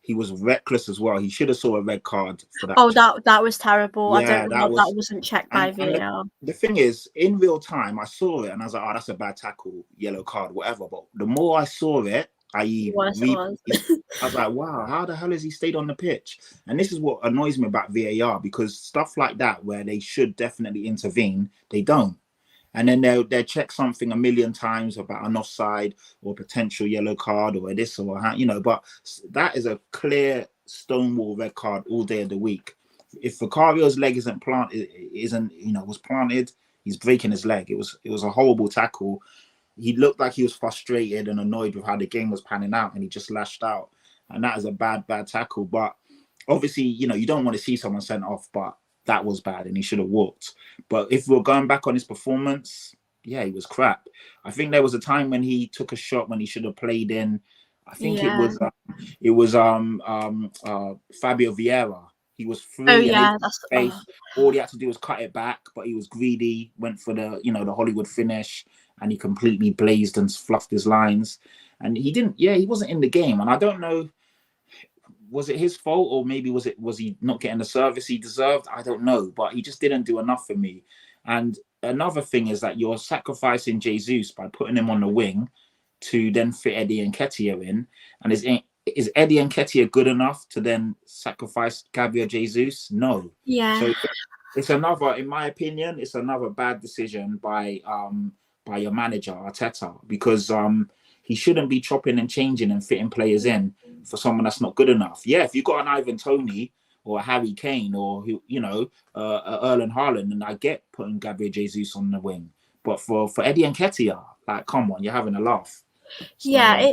He was reckless as well. He should have saw a red card for that. Oh, that was terrible. I Yeah, don't know that how that was. wasn't checked by And VAR. the thing is, in real time, I saw it and I was like, oh, that's a bad tackle, yellow card, whatever. But the more I saw it, i.e., Worse it was. I was like, wow, how the hell has he stayed on the pitch? And this is what annoys me about VAR because stuff like that, where they should definitely intervene, they don't. And then they'll check something a million times about an offside or potential yellow card or this or that, But that is a clear stonewall red card all day of the week. If Vicario's leg was planted, he's breaking his leg. It was a horrible tackle. He looked like he was frustrated and annoyed with how the game was panning out, and he just lashed out. And that is a bad tackle. But obviously, you don't want to see someone sent off, but that was bad and he should have walked. But if we're going back on his performance, yeah, he was crap. I think there was a time when he took a shot when he should have played in. I think Yeah. it was Fabio Vieira. He was Oh free and yeah, space. All he had to do was cut it back, but he was greedy, went for the Hollywood finish, and he completely blazed and fluffed his lines. And he didn't, he wasn't in the game. And I don't know, was it his fault or maybe was he not getting the service he deserved? I don't know, but he just didn't do enough for me. And another thing is that you're sacrificing Jesus by putting him on the wing to then fit Eddie Nketiah in. And is Eddie Nketiah good enough to then sacrifice Gabriel Jesus? No. Yeah. So it's another, in my opinion, it's another bad decision by your manager Arteta, because he shouldn't be chopping and changing and fitting players in for someone that's not good enough. Yeah, if you've got an Ivan Toney or a Harry Kane or Erling Haaland, and I get putting Gabriel Jesus on the wing, but for Eddie Nketiah, like, come on, you're having a laugh. Yeah,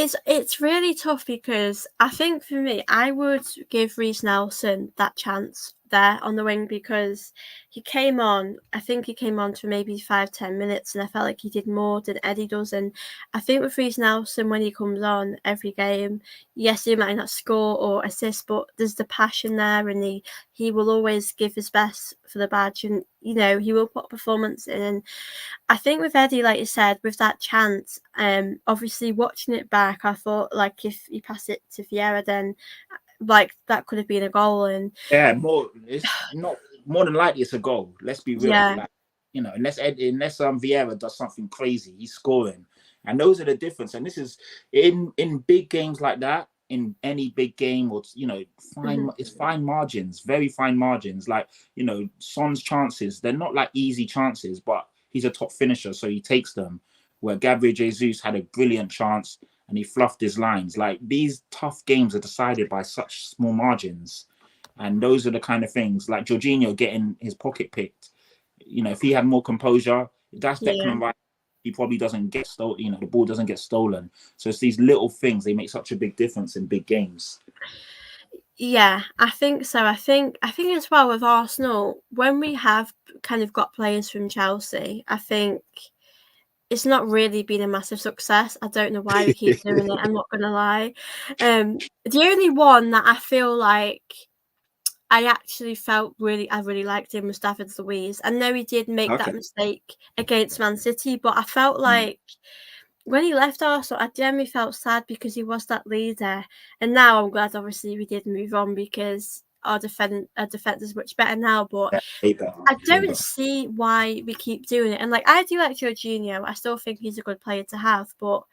So it's really tough because I think for me, I would give Reece Nelson that chance there on the wing because he came on. I think he came on for maybe 5-10 minutes, and I felt like he did more than Eddie does. And I think with Reece Nelson, when he comes on every game, yes, he might not score or assist, but there's the passion there, and he will always give his best for the badge, and he will put a performance in. And I think with Eddie, like you said, with that chance, obviously watching it back, I thought like if he passed it to Vieira, then like that could have been a goal. And yeah, it's not more than likely it's a goal. Let's be real. yeah, Like, unless Vieira does something crazy, he's scoring. And those are the difference. And this is in big games like that, in any big game, or mhm, it's fine margins, very fine margins. Like, Son's chances, they're not like easy chances, but he's a top finisher, so he takes them. Where Gabriel Jesus had a brilliant chance and he fluffed his lines. Like, these tough games are decided by such small margins. And those are the kind of things, like Jorginho getting his pocket picked. If he had more composure, if that's yeah, Declan Rice, he probably doesn't get stolen. The ball doesn't get stolen. So it's these little things, they make such a big difference in big games. yeah. I think so. I think as well with Arsenal, when we have kind of got players from Chelsea, I think it's not really been a massive success. I don't know why we keep doing it. I'm not gonna lie. The only one that I feel like I really liked him was David Luiz. I know he did make that Okay. mistake against Man City, but I felt Mm. like when he left Arsenal, I genuinely felt sad because he was that leader. And now I'm glad, obviously, we did move on because our defense is much better now. But Yeah, way better. I Way don't better. see why we keep doing it. And like I do like Jorginho, I still think he's a good player to have, but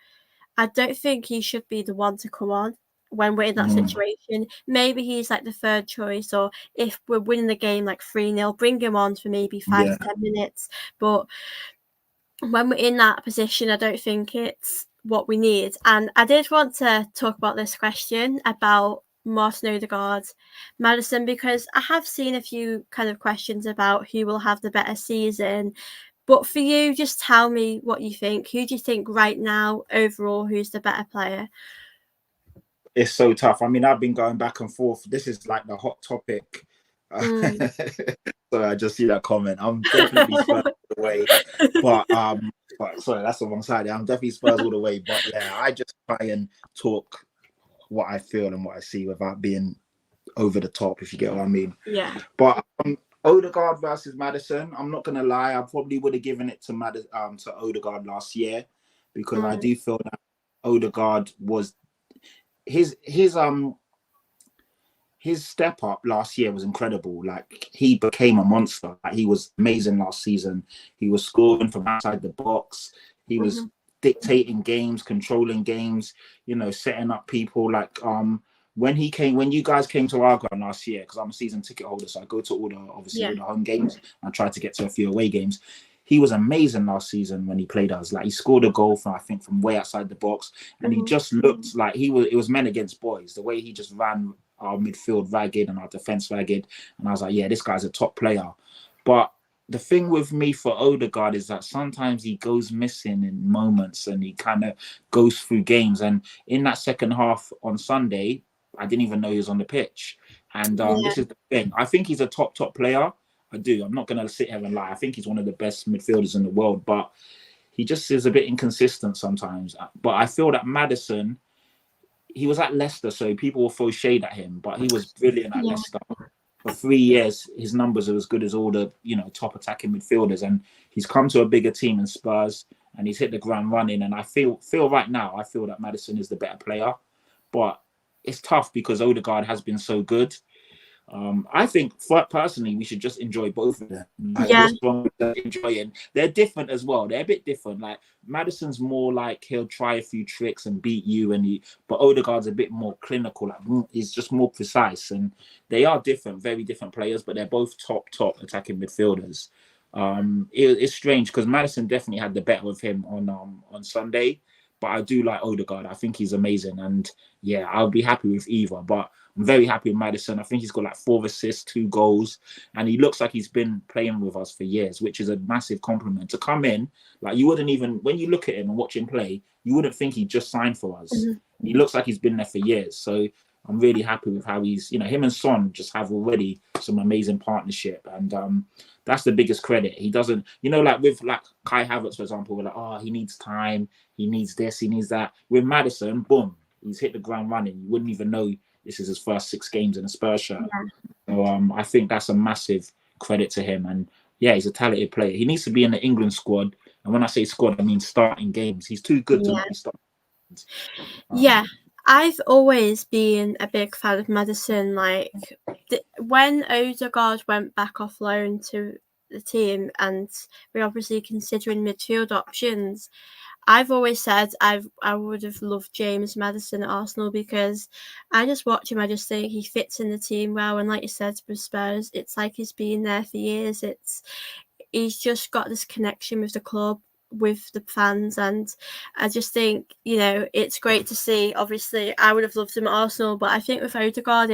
I don't think he should be the one to come on when we're in that Mm. situation. Maybe he's like the third choice, or if we're winning the game like 3-0, bring him on for maybe five Yeah. to 10 minutes. But when we're in that position, I don't think it's what we need. And I did want to talk about this question about Martin Odegaard, Madison, because I have seen a few kind of questions about who will have the better season. But for you, just tell me what you think. Who do you think right now, overall, who's the better player? It's so tough. I mean, I've been going back and forth. This is like the hot topic. Mm. So I just see that comment. I'm definitely Spurs all the way, but sorry, that's the wrong side. I'm definitely Spurs all the way. But yeah, I just try and talk what I feel and what I see without being over the top, if you get what I mean. Yeah. But Odegaard versus Madison, I'm not gonna lie, I probably would have given it to to Odegaard last year, because I Mm. do feel that Odegaard was his step up last year was incredible. Like, he became a monster. Like, he was amazing last season. He was scoring from outside the box. He was Mhm. dictating games, controlling games, setting up people. Like, when you guys came to our ground last year, because I'm a season ticket holder, so I go to obviously Yeah. all the home games. I try to get to a few away games. He was amazing last season when he played us. Like, he scored a goal from, I think, from way outside the box, and he Mhm. just looked like it was men against boys. The way he just ran our midfield ragged and our defense ragged, and I was like, yeah, this guy's a top player. But the thing with me for Odegaard is that sometimes he goes missing in moments, and he kind of goes through games. And in that second half on Sunday, I didn't even know he was on the pitch. And Yeah. this is the thing. I think he's a top player. I do. I'm not going to sit here and lie. I think he's one of the best midfielders in the world, but he just is a bit inconsistent sometimes. But I feel that Madison, he was at Leicester, so people will throw shade at him, but he was brilliant at Yeah. Leicester. For 3 years, his numbers are as good as all the top attacking midfielders, and he's come to a bigger team in Spurs, and he's hit the ground running. And I feel right now, I feel that Madison is the better player, but it's tough because Odegaard has been so good. I think personally we should just enjoy both of them. Like, Yeah. what's wrong with enjoying? They're different as well. They're a bit different. Like Madison's more like he'll try a few tricks and beat you, but Odegaard's a bit more clinical. Like he's just more precise, and they are different, very different players. But they're both top attacking midfielders. It's strange because Madison definitely had the better of him on Sunday, but I do like Odegaard. I think he's amazing, and yeah, I'll be happy with either. But I'm very happy with Madison. I think he's got like 4 assists, 2 goals, and he looks like he's been playing with us for years, which is a massive compliment. To come in, like you wouldn't even, when you look at him and watch him play, you wouldn't think he just signed for us. Mhm. He looks like he's been there for years. So I'm really happy with how he's, him and Son just have already some amazing partnership. And that's the biggest credit. He doesn't, like with like Kai Havertz, for example, we're like, oh, he needs time, he needs this, he needs that. With Madison, boom, he's hit the ground running. You wouldn't even know this is his first 6 games in a Spurs shirt. Yeah. So I think that's a massive credit to him. And yeah, he's a talented player. He needs to be in the England squad. And when I say squad, I mean starting games. He's too good to Yeah. not be starting. Yeah. I've always been a big fan of Madison. Like when Odegaard went back off loan to the team, and we're obviously considering midfield options, I've always said I would have loved James Madison at Arsenal because I just watch him. I just think he fits in the team well, and like you said with Spurs, it's like he's been there for years. He's just got this connection with the club, with the fans, and I just think it's great to see. Obviously, I would have loved him at Arsenal, but I think with Odegaard,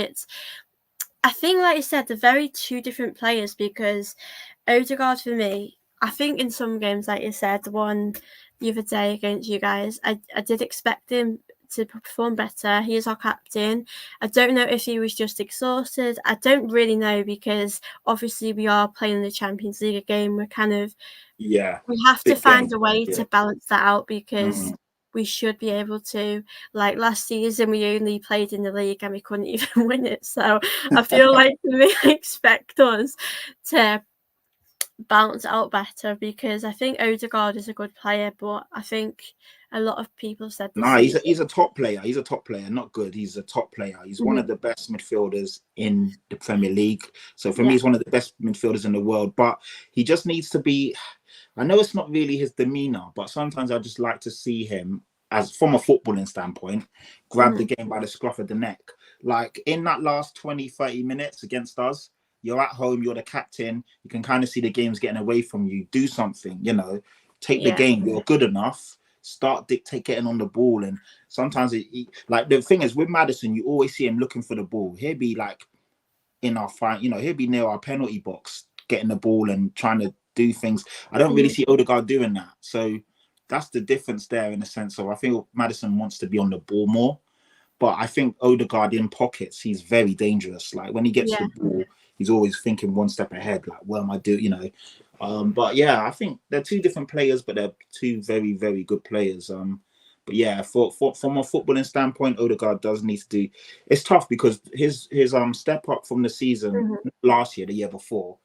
I think, like you said, they're very 2 different players because Odegaard for me, I think in some games, like you said, the one the other day against you guys, I did expect him to perform better. He is our captain. I don't know if he was just exhausted. I don't really know because obviously we are playing the Champions League game. We're kind of we have to Big find game. a way Yeah. to balance that out because we should be able to. Like last season, we only played in the league and we couldn't even win it. So I feel like they expect us to balance out better because I think Odegaard is a good player, but I think a lot of people said this No, season. he's a top player. He's a top player, not good. He's a top player. He's one of the best midfielders in the Premier League. So for me, Yeah. he's one of the best midfielders in the world. But he just needs to be. I know it's not really his demeanor, but sometimes I just like to see him as, from a footballing standpoint, grab the game by the scruff of the neck. Like in that last 20, 30 minutes against us, you're at home, you're the captain, you can kind of see the game's getting away from you. Do something, take the Yeah. game. You're good enough. Start getting on the ball. And sometimes like the thing is with Madison, you always see him looking for the ball. He'll be like in our fight, he'll be near our penalty box, getting the ball and trying to do things. I don't really see Odegaard doing that. So that's the difference there in the sense of I think Madison wants to be on the ball more. But I think Odegaard in pockets, he's very dangerous. Like when he gets Yeah. the ball, he's always thinking one step ahead. Like, what am I doing? But yeah, I think they're 2 different players, but they're 2 very, very good players. But yeah, from a footballing standpoint, Odegaard does need to do. It's tough because his step up from the season last year, the year before,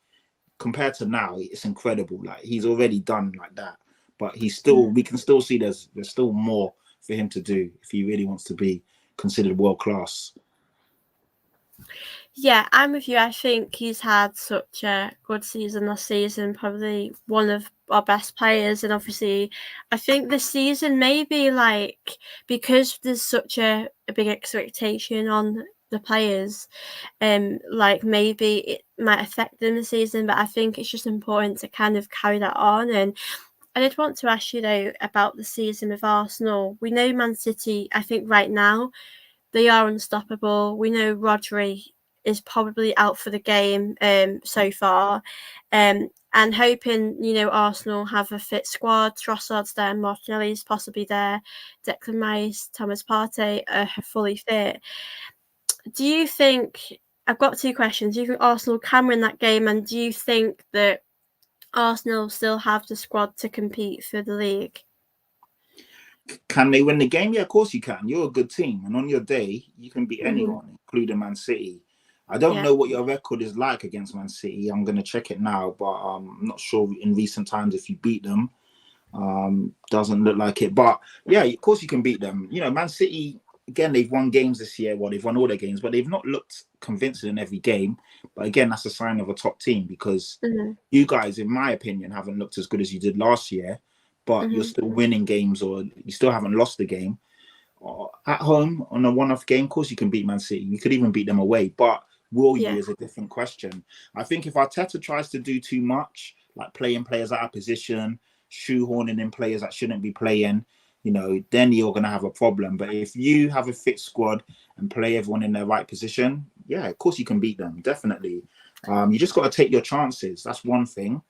compared to now, it's incredible. Like he's already done like that, but we can still see there's still more for him to do if he really wants to be considered world class. Yeah, I'm with you. I think he's had such a good season last season, probably one of our best players. And obviously, I think this season maybe like because there's such a big expectation on the players, like maybe it might affect them this season. But I think it's just important to kind of carry that on. And I did want to ask you though about the season with Arsenal. We know Man City, I think right now they are unstoppable. We know Rodri is probably out for the game so far. And hoping, Arsenal have a fit squad. Trossard's there, Martinelli's possibly there, Declan Rice, Thomas Partey are fully fit. Do you think, I've got 2 questions, do you think Arsenal can win that game, and do you think that Arsenal still have the squad to compete for the league? Can they win the game? Yeah, of course you can. You're a good team, and on your day, you can beat anyone, including Man City. I don't know what your record is like against Man City. I'm going to check it now, but I'm not sure in recent times if you beat them. Doesn't look like it, but yeah, of course you can beat them. Man City. again, they've won games this year. Well, they've won all their games, but they've not looked convincing in every game. But again, that's a sign of a top team because you guys, in my opinion, haven't looked as good as you did last year, but you're still winning games or you still haven't lost the game. At home on a one-off game, of course, you can beat Man City. You could even beat them away, but will you is a different question. I think if Arteta tries to do too much, like playing players out of position, shoehorning in players that shouldn't be playing, then you're going to have a problem. But if you have a fit squad and play everyone in their right position, yeah, of course you can beat them, definitely. You just got to take your chances. That's one thing.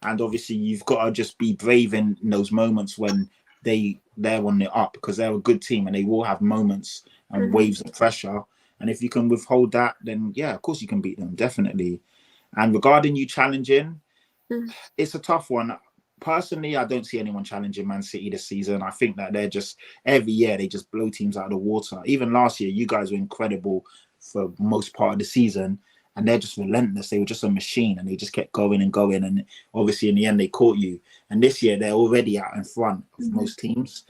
And obviously you've got to just be brave in those moments when they're on it up, because they're a good team and they will have moments and waves of pressure. And if you can withhold that, then yeah, of course you can beat them, definitely. And regarding you challenging, it's a tough one. Personally, I don't see anyone challenging Man City this season. I think that they're just, every year they just blow teams out of the water. Even last year, you guys were incredible for most part of the season, and they're just relentless. They were just a machine, and they just kept going and going. And obviously, in the end, they caught you. And this year, they're already out in front of most teams.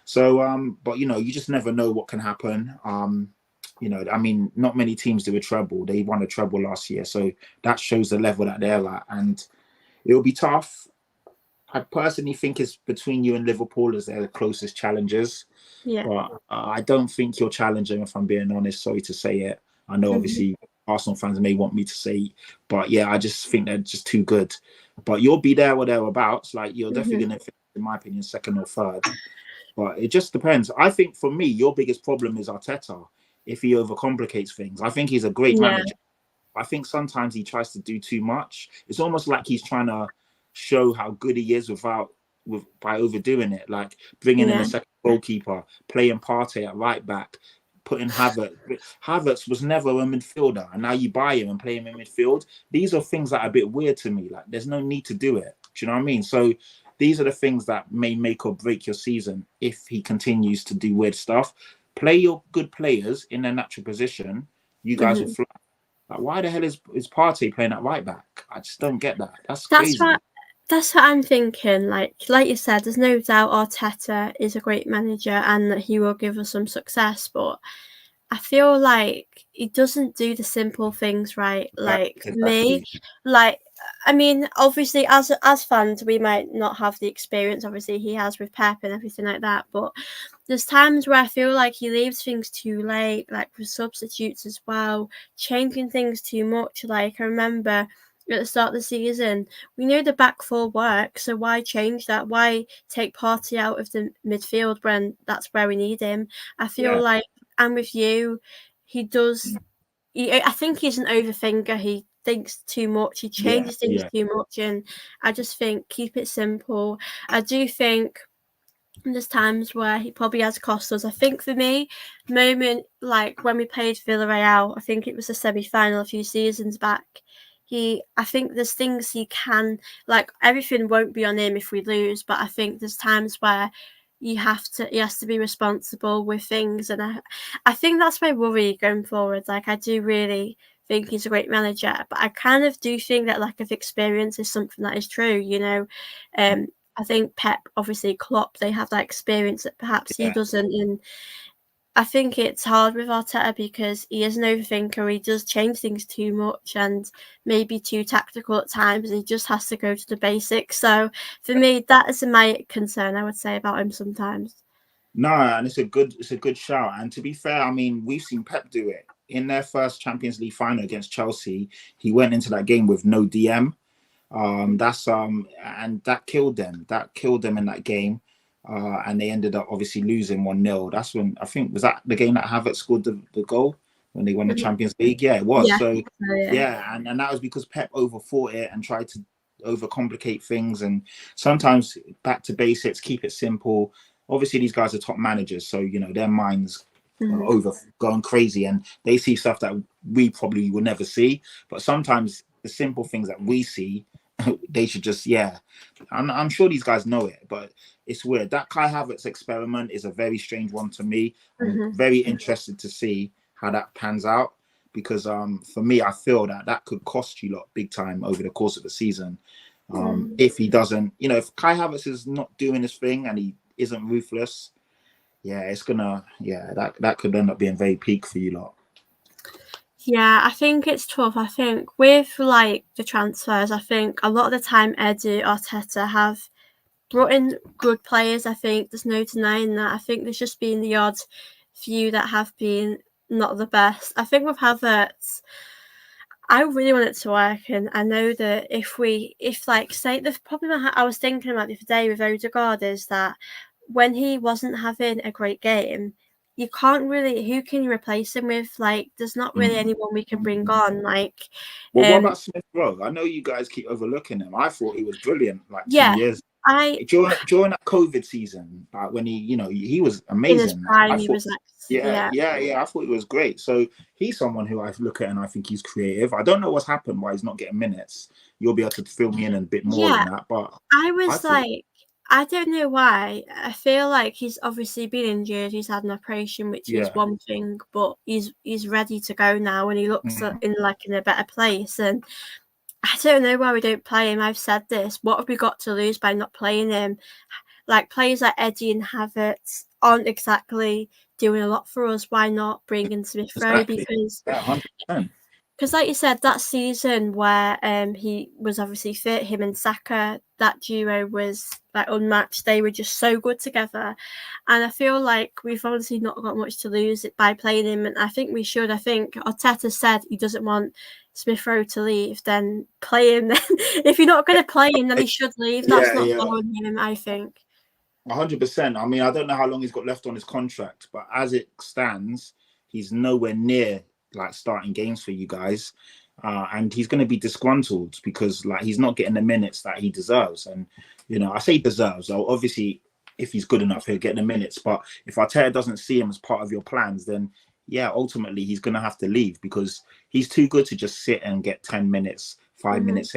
So, but you just never know what can happen. I mean, not many teams do a treble. They won a treble last year, so that shows the level that they're at, and it'll be tough. I personally think it's between you and Liverpool as they're the closest challengers. Yeah. But I don't think you're challenging, if I'm being honest. Sorry to say it. I know obviously Arsenal fans may want me to say, but yeah, I just think they're just too good. But you'll be there or thereabouts. Like, you're definitely going to finish, in my opinion, second or third. But it just depends. I think for me, your biggest problem is Arteta. If he overcomplicates things, I think he's a great manager. I think sometimes he tries to do too much. It's almost like he's trying to show how good he is by overdoing it, like bringing in a second goalkeeper, playing Partey at right back, putting Havertz. Havertz was never a midfielder, and now you buy him and play him in midfield. These are things that are a bit weird to me. Like, there's no need to do it. Do you know what I mean? So these are the things that may make or break your season if he continues to do weird stuff. Play your good players in their natural position. You guys will fly. Like, why the hell is Partey playing at right back? I just don't get that. That's crazy. That's what I'm thinking. Like you said, there's no doubt Arteta is a great manager and that he will give us some success. But I feel like he doesn't do the simple things right. Like me, I mean, obviously, as fans, we might not have the experience. Obviously, he has with Pep and everything like that. But there's times where I feel like he leaves things too late, like with substitutes as well, changing things too much. Like, I remember at the start of the season, we knew the back four works, so why change that? Why take Partey out of the midfield when that's where we need him? I feel like I'm with you. He does. I think he's an overthinker. He thinks too much. He changes things too much, and I just think keep it simple. I do think there's times where he probably has cost us. I think for me, moment like when we played Villarreal, I think it was a semi-final a few seasons back. I think there's things he can, like, everything won't be on him if we lose, but I think there's times where he has to be responsible with things, and I think that's my worry going forward. Like, I do really think he's a great manager, but I kind of do think that lack of experience is something that is true. I think Pep, obviously Klopp, they have that experience that perhaps he doesn't, and I think it's hard with Arteta because he is an overthinker. He does change things too much and maybe too tactical at times. He just has to go to the basics. So for me, that is my concern, I would say, about him sometimes. No, and it's a good shout. And to be fair, I mean, we've seen Pep do it in their first Champions League final against Chelsea. He went into that game with no DM. And that killed them. That killed them in that game. And they ended up obviously losing 1-0. That's when, I think, was that the game that Havertz scored the goal when they won the Champions League? Yeah, it was. Yeah. So and that was because Pep overthought it and tried to overcomplicate things. And sometimes back to basics, keep it simple. Obviously, these guys are top managers, so their minds are over going crazy, and they see stuff that we probably will never see. But sometimes the simple things that we see, they should just I'm sure these guys know it, but it's weird. That Kai Havertz experiment is a very strange one to me. I'm very interested to see how that pans out, because for me, I feel that could cost you lot big time over the course of the season. If he doesn't, if Kai Havertz is not doing his thing and he isn't ruthless, yeah, it's gonna, yeah, that could end up being very peak for you lot. Yeah, I think it's tough. I think with like the transfers, I think a lot of the time Edu, Arteta have brought in good players. I think there's no denying that. I think there's just been the odd few that have been not the best. I think with Havertz, I really want it to work, and I know that if like say the problem I was thinking about the other day with Odegaard is that when he wasn't having a great game, you can't really who can you replace him with? Like, there's not really Mm. anyone we can bring on. Like, Well, what um, about Smith Rowe? I know you guys keep overlooking him. I thought he was brilliant like two yeah, years I during that COVID season, like when he was in his amazing. prime I he thought, was like, yeah, yeah, yeah, yeah, I thought he was great. So he's someone who I look at and I think he's creative. I don't know what's happened why he's not getting minutes. You'll be able to fill me in a bit more yeah. than that, but I I was thought, like, I don't know why. I feel like he's obviously been injured. He's had an operation, which is yeah, one thing, but he's ready to go now, and he looks mm, in a better place. And I don't know why we don't play him. I've said this. What have we got to lose by not playing him? Like players like Eddie and Havertz aren't exactly doing a lot for us. Why not bring in Smith Rowe? exactly, yeah, 100%. Because, like you said, that season where he was obviously fit, him and Saka, that duo was like unmatched. They were just so good together, and I feel like we've obviously not got much to lose by playing him. And I think we should. I think Arteta said he doesn't want Smith Rowe to leave. Then play him. Then if you're not going to play him, then he should leave. That's Yeah, not yeah. following him. I think. 100%. I mean, I don't know how long he's got left on his contract, but as it stands, he's nowhere near like starting games for you guys, and he's going to be disgruntled because like he's not getting the minutes that he deserves. And I say deserves. So obviously, if he's good enough, he'll get the minutes. But if Arteta doesn't see him as part of your plans, then yeah, ultimately he's going to have to leave because he's too good to just sit and get 10 minutes, 5 minutes,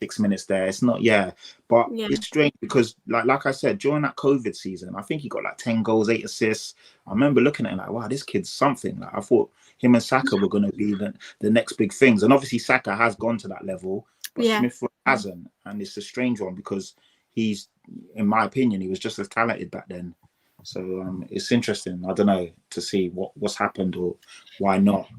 6 minutes there. It's not, yeah, but Yeah. it's strange because, like I said, during that COVID season, I think he got like 10 goals, 8 assists. I remember looking at him like, wow, this kid's something. Like I thought him and Saka were going to be the next big things, and obviously Saka has gone to that level, but Yeah. Smith hasn't, and it's a strange one because he's, in my opinion, he was just as talented back then. So it's interesting. I don't know to see what's happened or why not.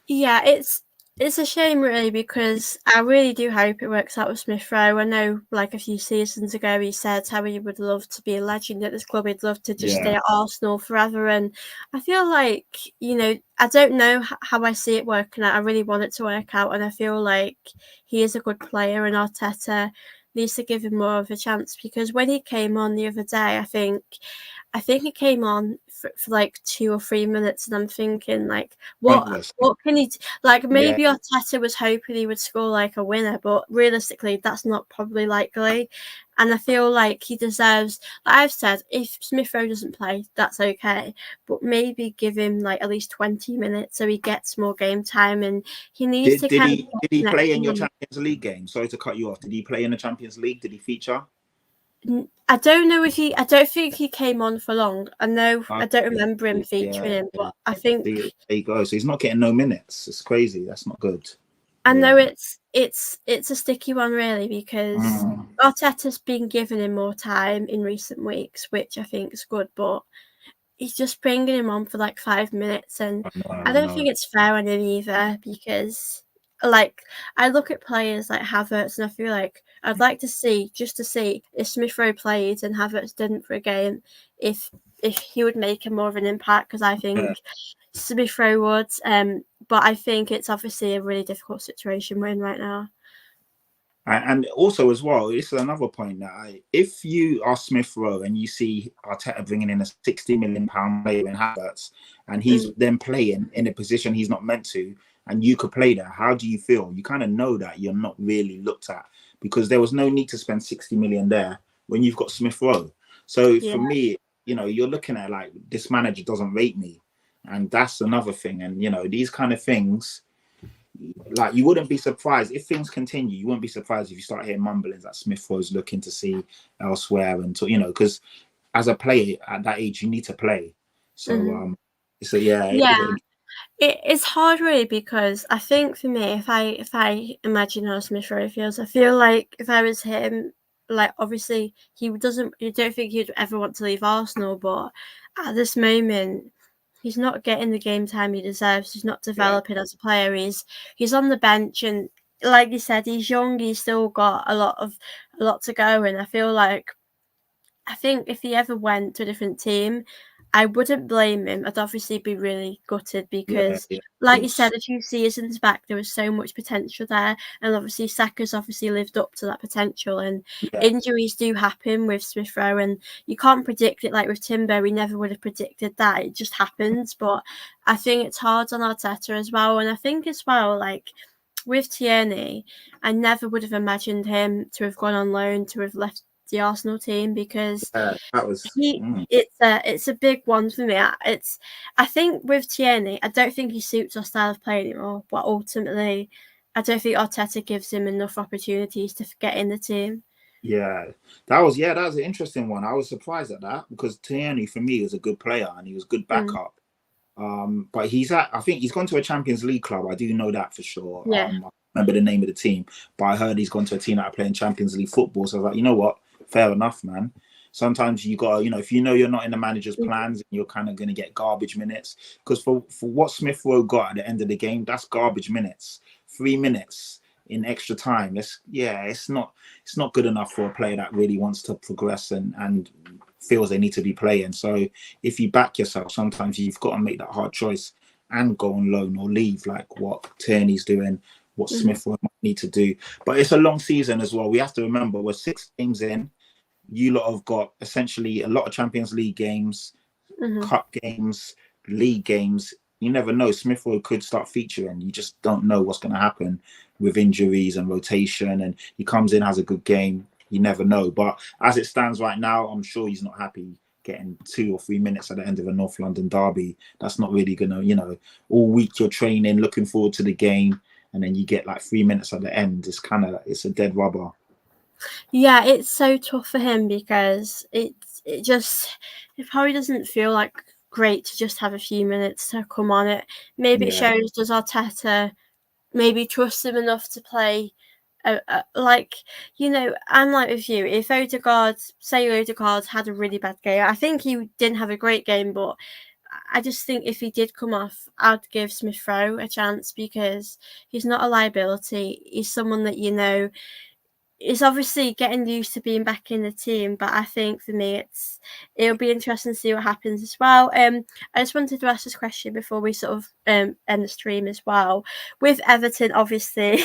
Yeah, it's a shame really because I really do hope it works out with Smith Rowe. I know like a few seasons ago he said how he would love to be a legend at this club. He'd love to just stay Yeah, at Arsenal forever. And I feel like, I don't know how I see it working out. I really want it to work out, and I feel like he is a good player, and Arteta needs to give him more of a chance because when he came on the other day, I think he came on for like 2 or 3 minutes, and I'm thinking like, pointless. what can he like? Yeah, Maybe Arteta was hoping he would score like a winner, but realistically, that's not probably likely. And I feel like he deserves. Like I've said, if Smith Rowe doesn't play, that's okay, but maybe give him like at least 20 minutes so he gets more game time, and he needs Did to did kind of he get did he play in your connection. Champions League game? Sorry to cut you off. Did he play in the Champions League? Did he feature? I don't know if he. I don't think he came on for long. I don't Okay. remember him featuring Yeah, him, yeah. but I think See, there you go. So he's not getting no minutes. It's crazy. That's not good. I know Yeah. it's a sticky one really because Mm, Arteta's been giving him more time in recent weeks, which I think is good, but he's just bringing him on for like 5 minutes, and I know. I I don't know. think it's fair on him either because, like, I look at players like Havertz and I feel like I'd like to see just to see if Smith Rowe played and Havertz didn't for a game, if if he would make a more of an impact because I Yeah. think Smith Rowe would. But I think it's obviously a really difficult situation we're in right now. And also as well, this is another point that if you are Smith Rowe and you see Arteta bringing in a £60 million player in Havertz, and he's Mm, then playing in a position he's not meant to, and you could play there, how do you feel? You kind of know that you're not really looked at because there was no need to spend 60 million there when you've got Smith Rowe. So yeah, for me, you're looking at like this manager doesn't rate me, and that's another thing. And these kind of things, like you wouldn't be surprised if things continue. You wouldn't be surprised if you start hearing mumblings that Smith was looking to see elsewhere, and because as a player at that age, you need to play. So hmm so yeah, it yeah. is. It's hard really because I think for me, if I imagine how Smith Rowe feels, I feel like if I was him, like obviously he doesn't. You don't think he'd ever want to leave Arsenal, but at this moment, he's not getting the game time he deserves. He's not Yeah, developing as a player. He's on the bench, and like you said, he's young. He's still got a lot to go, and I think if he ever went to a different team, I wouldn't blame him. I'd obviously be really gutted yeah, because, yeah, of like you said, course. a few seasons back, there was so much potential there, and obviously Saka's obviously lived up to that potential. And Yeah, injuries do happen with Smith Rowe, and you can't predict it. Like with Timber, we never would have predicted that. It just happens. But I think it's hard on Arteta as well, and I think as well, like with Tierney, I never would have imagined him to have gone on loan, to have left the Arsenal team because that was. he it's a big one for me. I think with Tierney, I don't think he suits our style of play anymore. But ultimately, I don't think Arteta gives him enough opportunities to get in the team. Yeah, that was an interesting one. I was surprised at that because Tierney for me was a good player and he was good Mm, backup. But I think he's gone to a Champions League club. I do know that for sure. yeah. I remember the name of the team, but I heard he's gone to a team that are playing Champions League football. So I was like, you know what? Fair enough, man. Sometimes you got, if you know you're not in the manager's Mm, plans, you're kind of going to get garbage minutes. Because for what Smith Rowe got at the end of the game, that's garbage minutes. 3 minutes in extra time. It's not good enough for a player that really wants to progress and feels they need to be playing. So if you back yourself, sometimes you've got to make that hard choice and go on loan or leave, like what Tierney's doing, what mhm, Smith might need to do. But it's a long season as well. We have to remember we're 6 games in. You lot have got essentially a lot of Champions League games, mhm. cup games, league games. You never know. Smith Rowe could start featuring. You just don't know what's going to happen with injuries and rotation. And he comes in, has a good game. You never know. But as it stands right now, I'm sure he's not happy getting 2 or 3 minutes at the end of a North London derby. That's not really going to, all week you're training, looking forward to the game. And then you get like 3 minutes at the end. It's a dead rubber. Yeah, it's so tough for him because it probably doesn't feel like great to just have a few minutes to come on it. Maybe it Yeah. shows does Arteta maybe trust him enough to play. Like I'm like with you. If Odegaard had a really bad game, I think he didn't have a great game, but I just think if he did come off, I'd give Smith Rowe a chance because he's not a liability. He's someone that is obviously getting used to being back in the team, but I think for me it'll be interesting to see what happens as well. I just wanted to ask this question before we sort of end the stream as well. With Everton, obviously,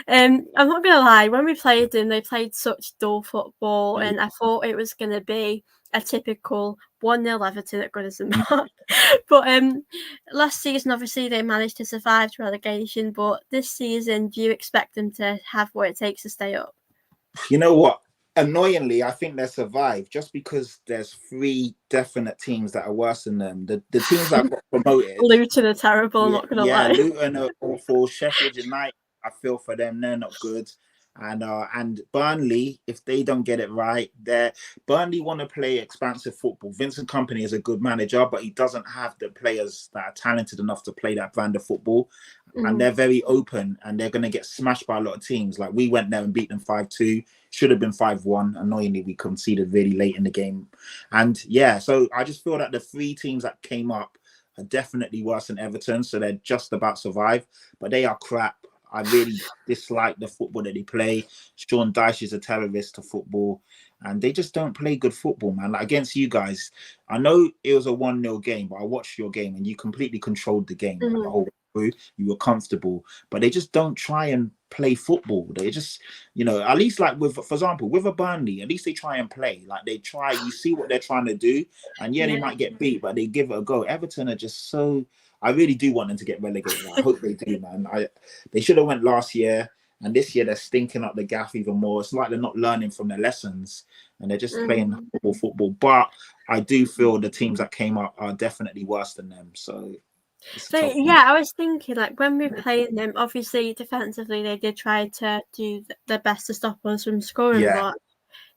I'm not gonna lie, when we played them, they played such dull football, and I thought it was gonna be a typical 1-0 Everton at Goodison Park. But last season, obviously, they managed to survive relegation. But this season, do you expect them to have what it takes to stay up? You know what? Annoyingly, I think they survive just because there's three definite teams that are worse than them. The teams that got promoted, Luton are terrible, I'm yeah, not gonna yeah, lie. Luton are awful. Sheffield United, I feel for them, they're not good. And Burnley, if they don't get it right, they're Burnley want to play expansive football. Vincent Company is a good manager, but he doesn't have the players that are talented enough to play that brand of football. And Mhm. they're very open and they're gonna get smashed by a lot of teams. Like we went there and beat them 5-2. Should have been 5-1. Annoyingly, we conceded really late in the game. And yeah, so I just feel that the three teams that came up are definitely worse than Everton. So they're just about survive, but they are crap. I really dislike the football that they play. Sean Dyche is a terrorist to football, and they just don't play good football, man. Like against you guys, I know it was a 1-0 game, but I watched your game and you completely controlled the game like the Mhm. whole way through. You were comfortable, but they just don't try and play football. They just, at least like for example, with a Burnley, at least they try and play. Like they try, you see what they're trying to do, and yeah, they Yeah. might get beat, but they give it a go. Everton are just so. I really do want them to get relegated. I hope they do, man. They should have went last year, and this year they're stinking up the gaff even more. It's like they're not learning from their lessons, and they're just playing Mhm. football. But I do feel the teams that came up are definitely worse than them. So it's a So tough one. yeah, I was thinking like when we were playing them, obviously defensively they did try to do their best to stop us from scoring, Yeah, but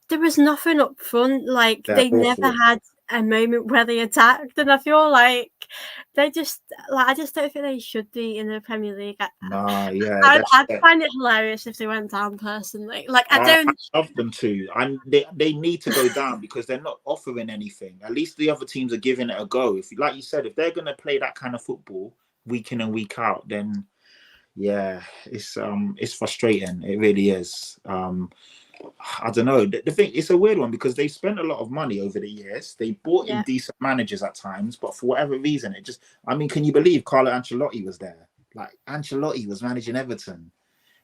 there was nothing up front. Like they're they never awful. had a moment where they attacked, and I feel like they just like I just don't think they should be in the Premier League. Nah, yeah, I'd find it hilarious if they went down personally. Like I I don't. love them too, and they need to go down because they're not offering anything. At least the other teams are giving it a go. If, like you said, if they're gonna play that kind of football week in and week out, then yeah, it's frustrating. It really is. I don't know. The thing, it's a weird one because they spent a lot of money over the years. They bought in Yeah. decent managers at times, but for whatever reason, it just. I mean, can you believe Carlo Ancelotti was there? Like Ancelotti was managing Everton.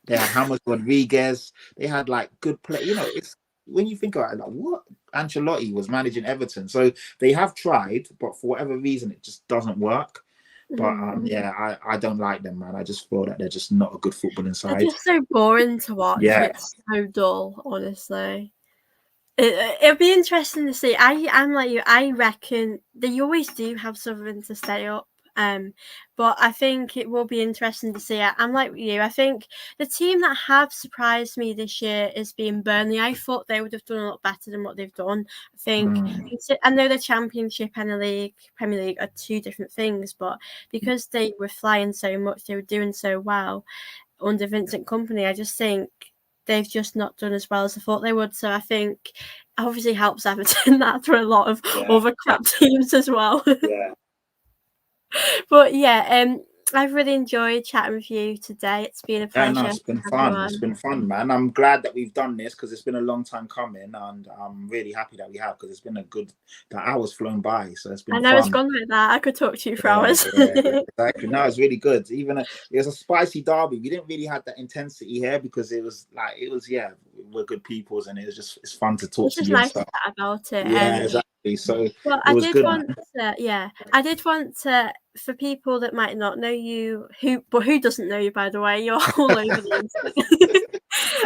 They had James Rodriguez. They had like good play. You know, it's when you think about it, like what Ancelotti was managing Everton. So they have tried, but for whatever reason, it just doesn't work. But yeah, I don't like them, man. I just feel that they're just not a good footballing They're side. just so boring to watch. Yeah. It's so dull, honestly. It'll be interesting to see. I'm like you. I reckon they always do have something to stay up. But I think it will be interesting to see. I'm like you. I think the team that have surprised me this year is being Burnley. I thought they would have done a lot better than what they've done. I think I know the Championship and the League, Premier League are two different things, but because they were flying so much, they were doing so well under Vincent Company. I just think they've just not done as well as I thought they would. So I think obviously helps Everton that for a lot of other crap teams as well. Yeah. But yeah, I've really enjoyed chatting with you today. It's been a Yeah, no, pleasure. it's been fun. It's been fun, man. I'm glad that we've done this because it's been a long time coming, and I'm really happy that we have because it's been a good. The hours flown by, so it's I been know it's fun. gone like that. I could talk to you for Yeah, hours. yeah, exactly. No, it's really good. Even it was a spicy derby. We didn't really have that intensity here because it was yeah, we're good peoples, and it was just it's fun to talk It's to just you and nice to stuff. chat about it. Yeah, exactly. So Well, it I was did good, want man. to, yeah, I did want to, for people that might not know you, who doesn't know you, by the way, you're all over the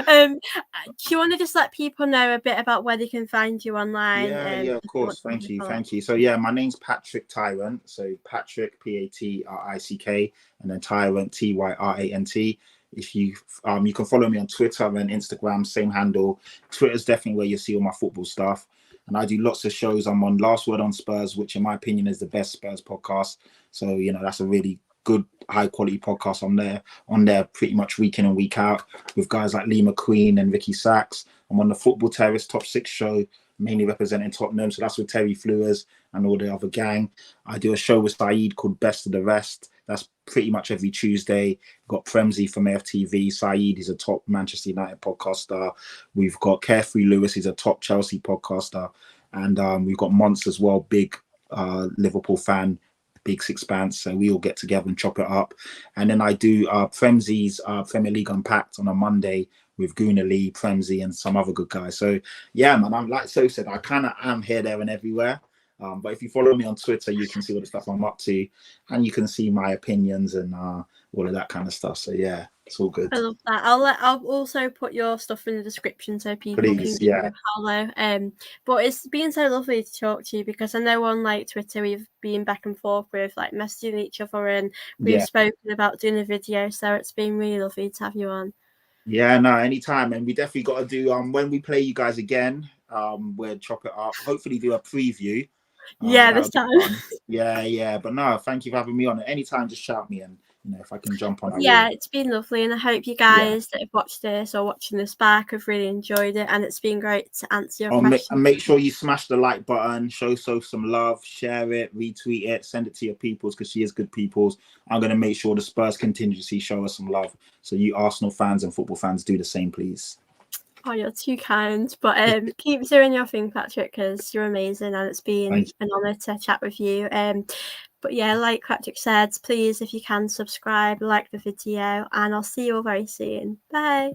internet. Do you want to just let people know a bit about where they can find you online? Yeah, yeah, of If they want course. to give Thank you a you, follow? thank you. So yeah, my name's Patrick Tyrant. So Patrick Patrick, and then Tyrant Tyrant. If you you can follow me on Twitter and Instagram, same handle. Twitter's definitely where you see all my football stuff. And I do lots of shows. I'm on Last Word on Spurs, which in my opinion is the best Spurs podcast. So you know that's a really good, high quality podcast. I'm on there pretty much week in and week out with guys like Lee McQueen and Ricky Sachs. I'm on the Football Terrace Top Six show, mainly representing Tottenham. So that's with Terry Flewers and all the other gang. I do a show with Saeed called Best of the Rest. That's pretty much every Tuesday. Got Premsy from AFTV. Saeed is a top Manchester United podcaster. We've got Carefree Lewis, he's a top Chelsea podcaster. And we've got Monts as well, big Liverpool fan, big Sixpence. So we all get together and chop it up. And then I do Premsy's Premier League Unpacked on a Monday with Guna Lee, Premsy, and some other good guys. So yeah, man, I'm like So said, I kind of am here, there, and everywhere. But if you follow me on Twitter, you can see all the stuff I'm up to, and you can see my opinions and all of that kind of stuff. So yeah, it's all good. I love that. I'll also put your stuff in the description so people can Please, give you yeah, a follow. But it's been so lovely to talk to you because I know on like Twitter we've been back and forth with like messaging each other and we've yeah. spoken about doing a video. So it's been really lovely to have you on. Yeah, no, anytime. And we definitely got to do when we play you guys again, we'll chop it up. Hopefully do a preview. Yeah, That this would be time. fun. Yeah, yeah. But no, thank you for having me on. At any time, just shout me and you know if I can jump on, I Yeah, will. it's been lovely and I hope you Yeah. guys that have watched this or watching this back have really enjoyed it and it's been great to answer your And questions. make sure you smash the like button, show so some love, share it, retweet it, send it to your peoples because she is good peoples. I'm gonna make sure the Spurs contingency show us some love. So you Arsenal fans and football fans do the same, please. Oh, you're too kind. But keep doing your thing, Patrick, because you're amazing and it's been an honour to chat with you. But yeah, like Patrick said, please, if you can, subscribe, like the video, and I'll see you all very soon. Bye.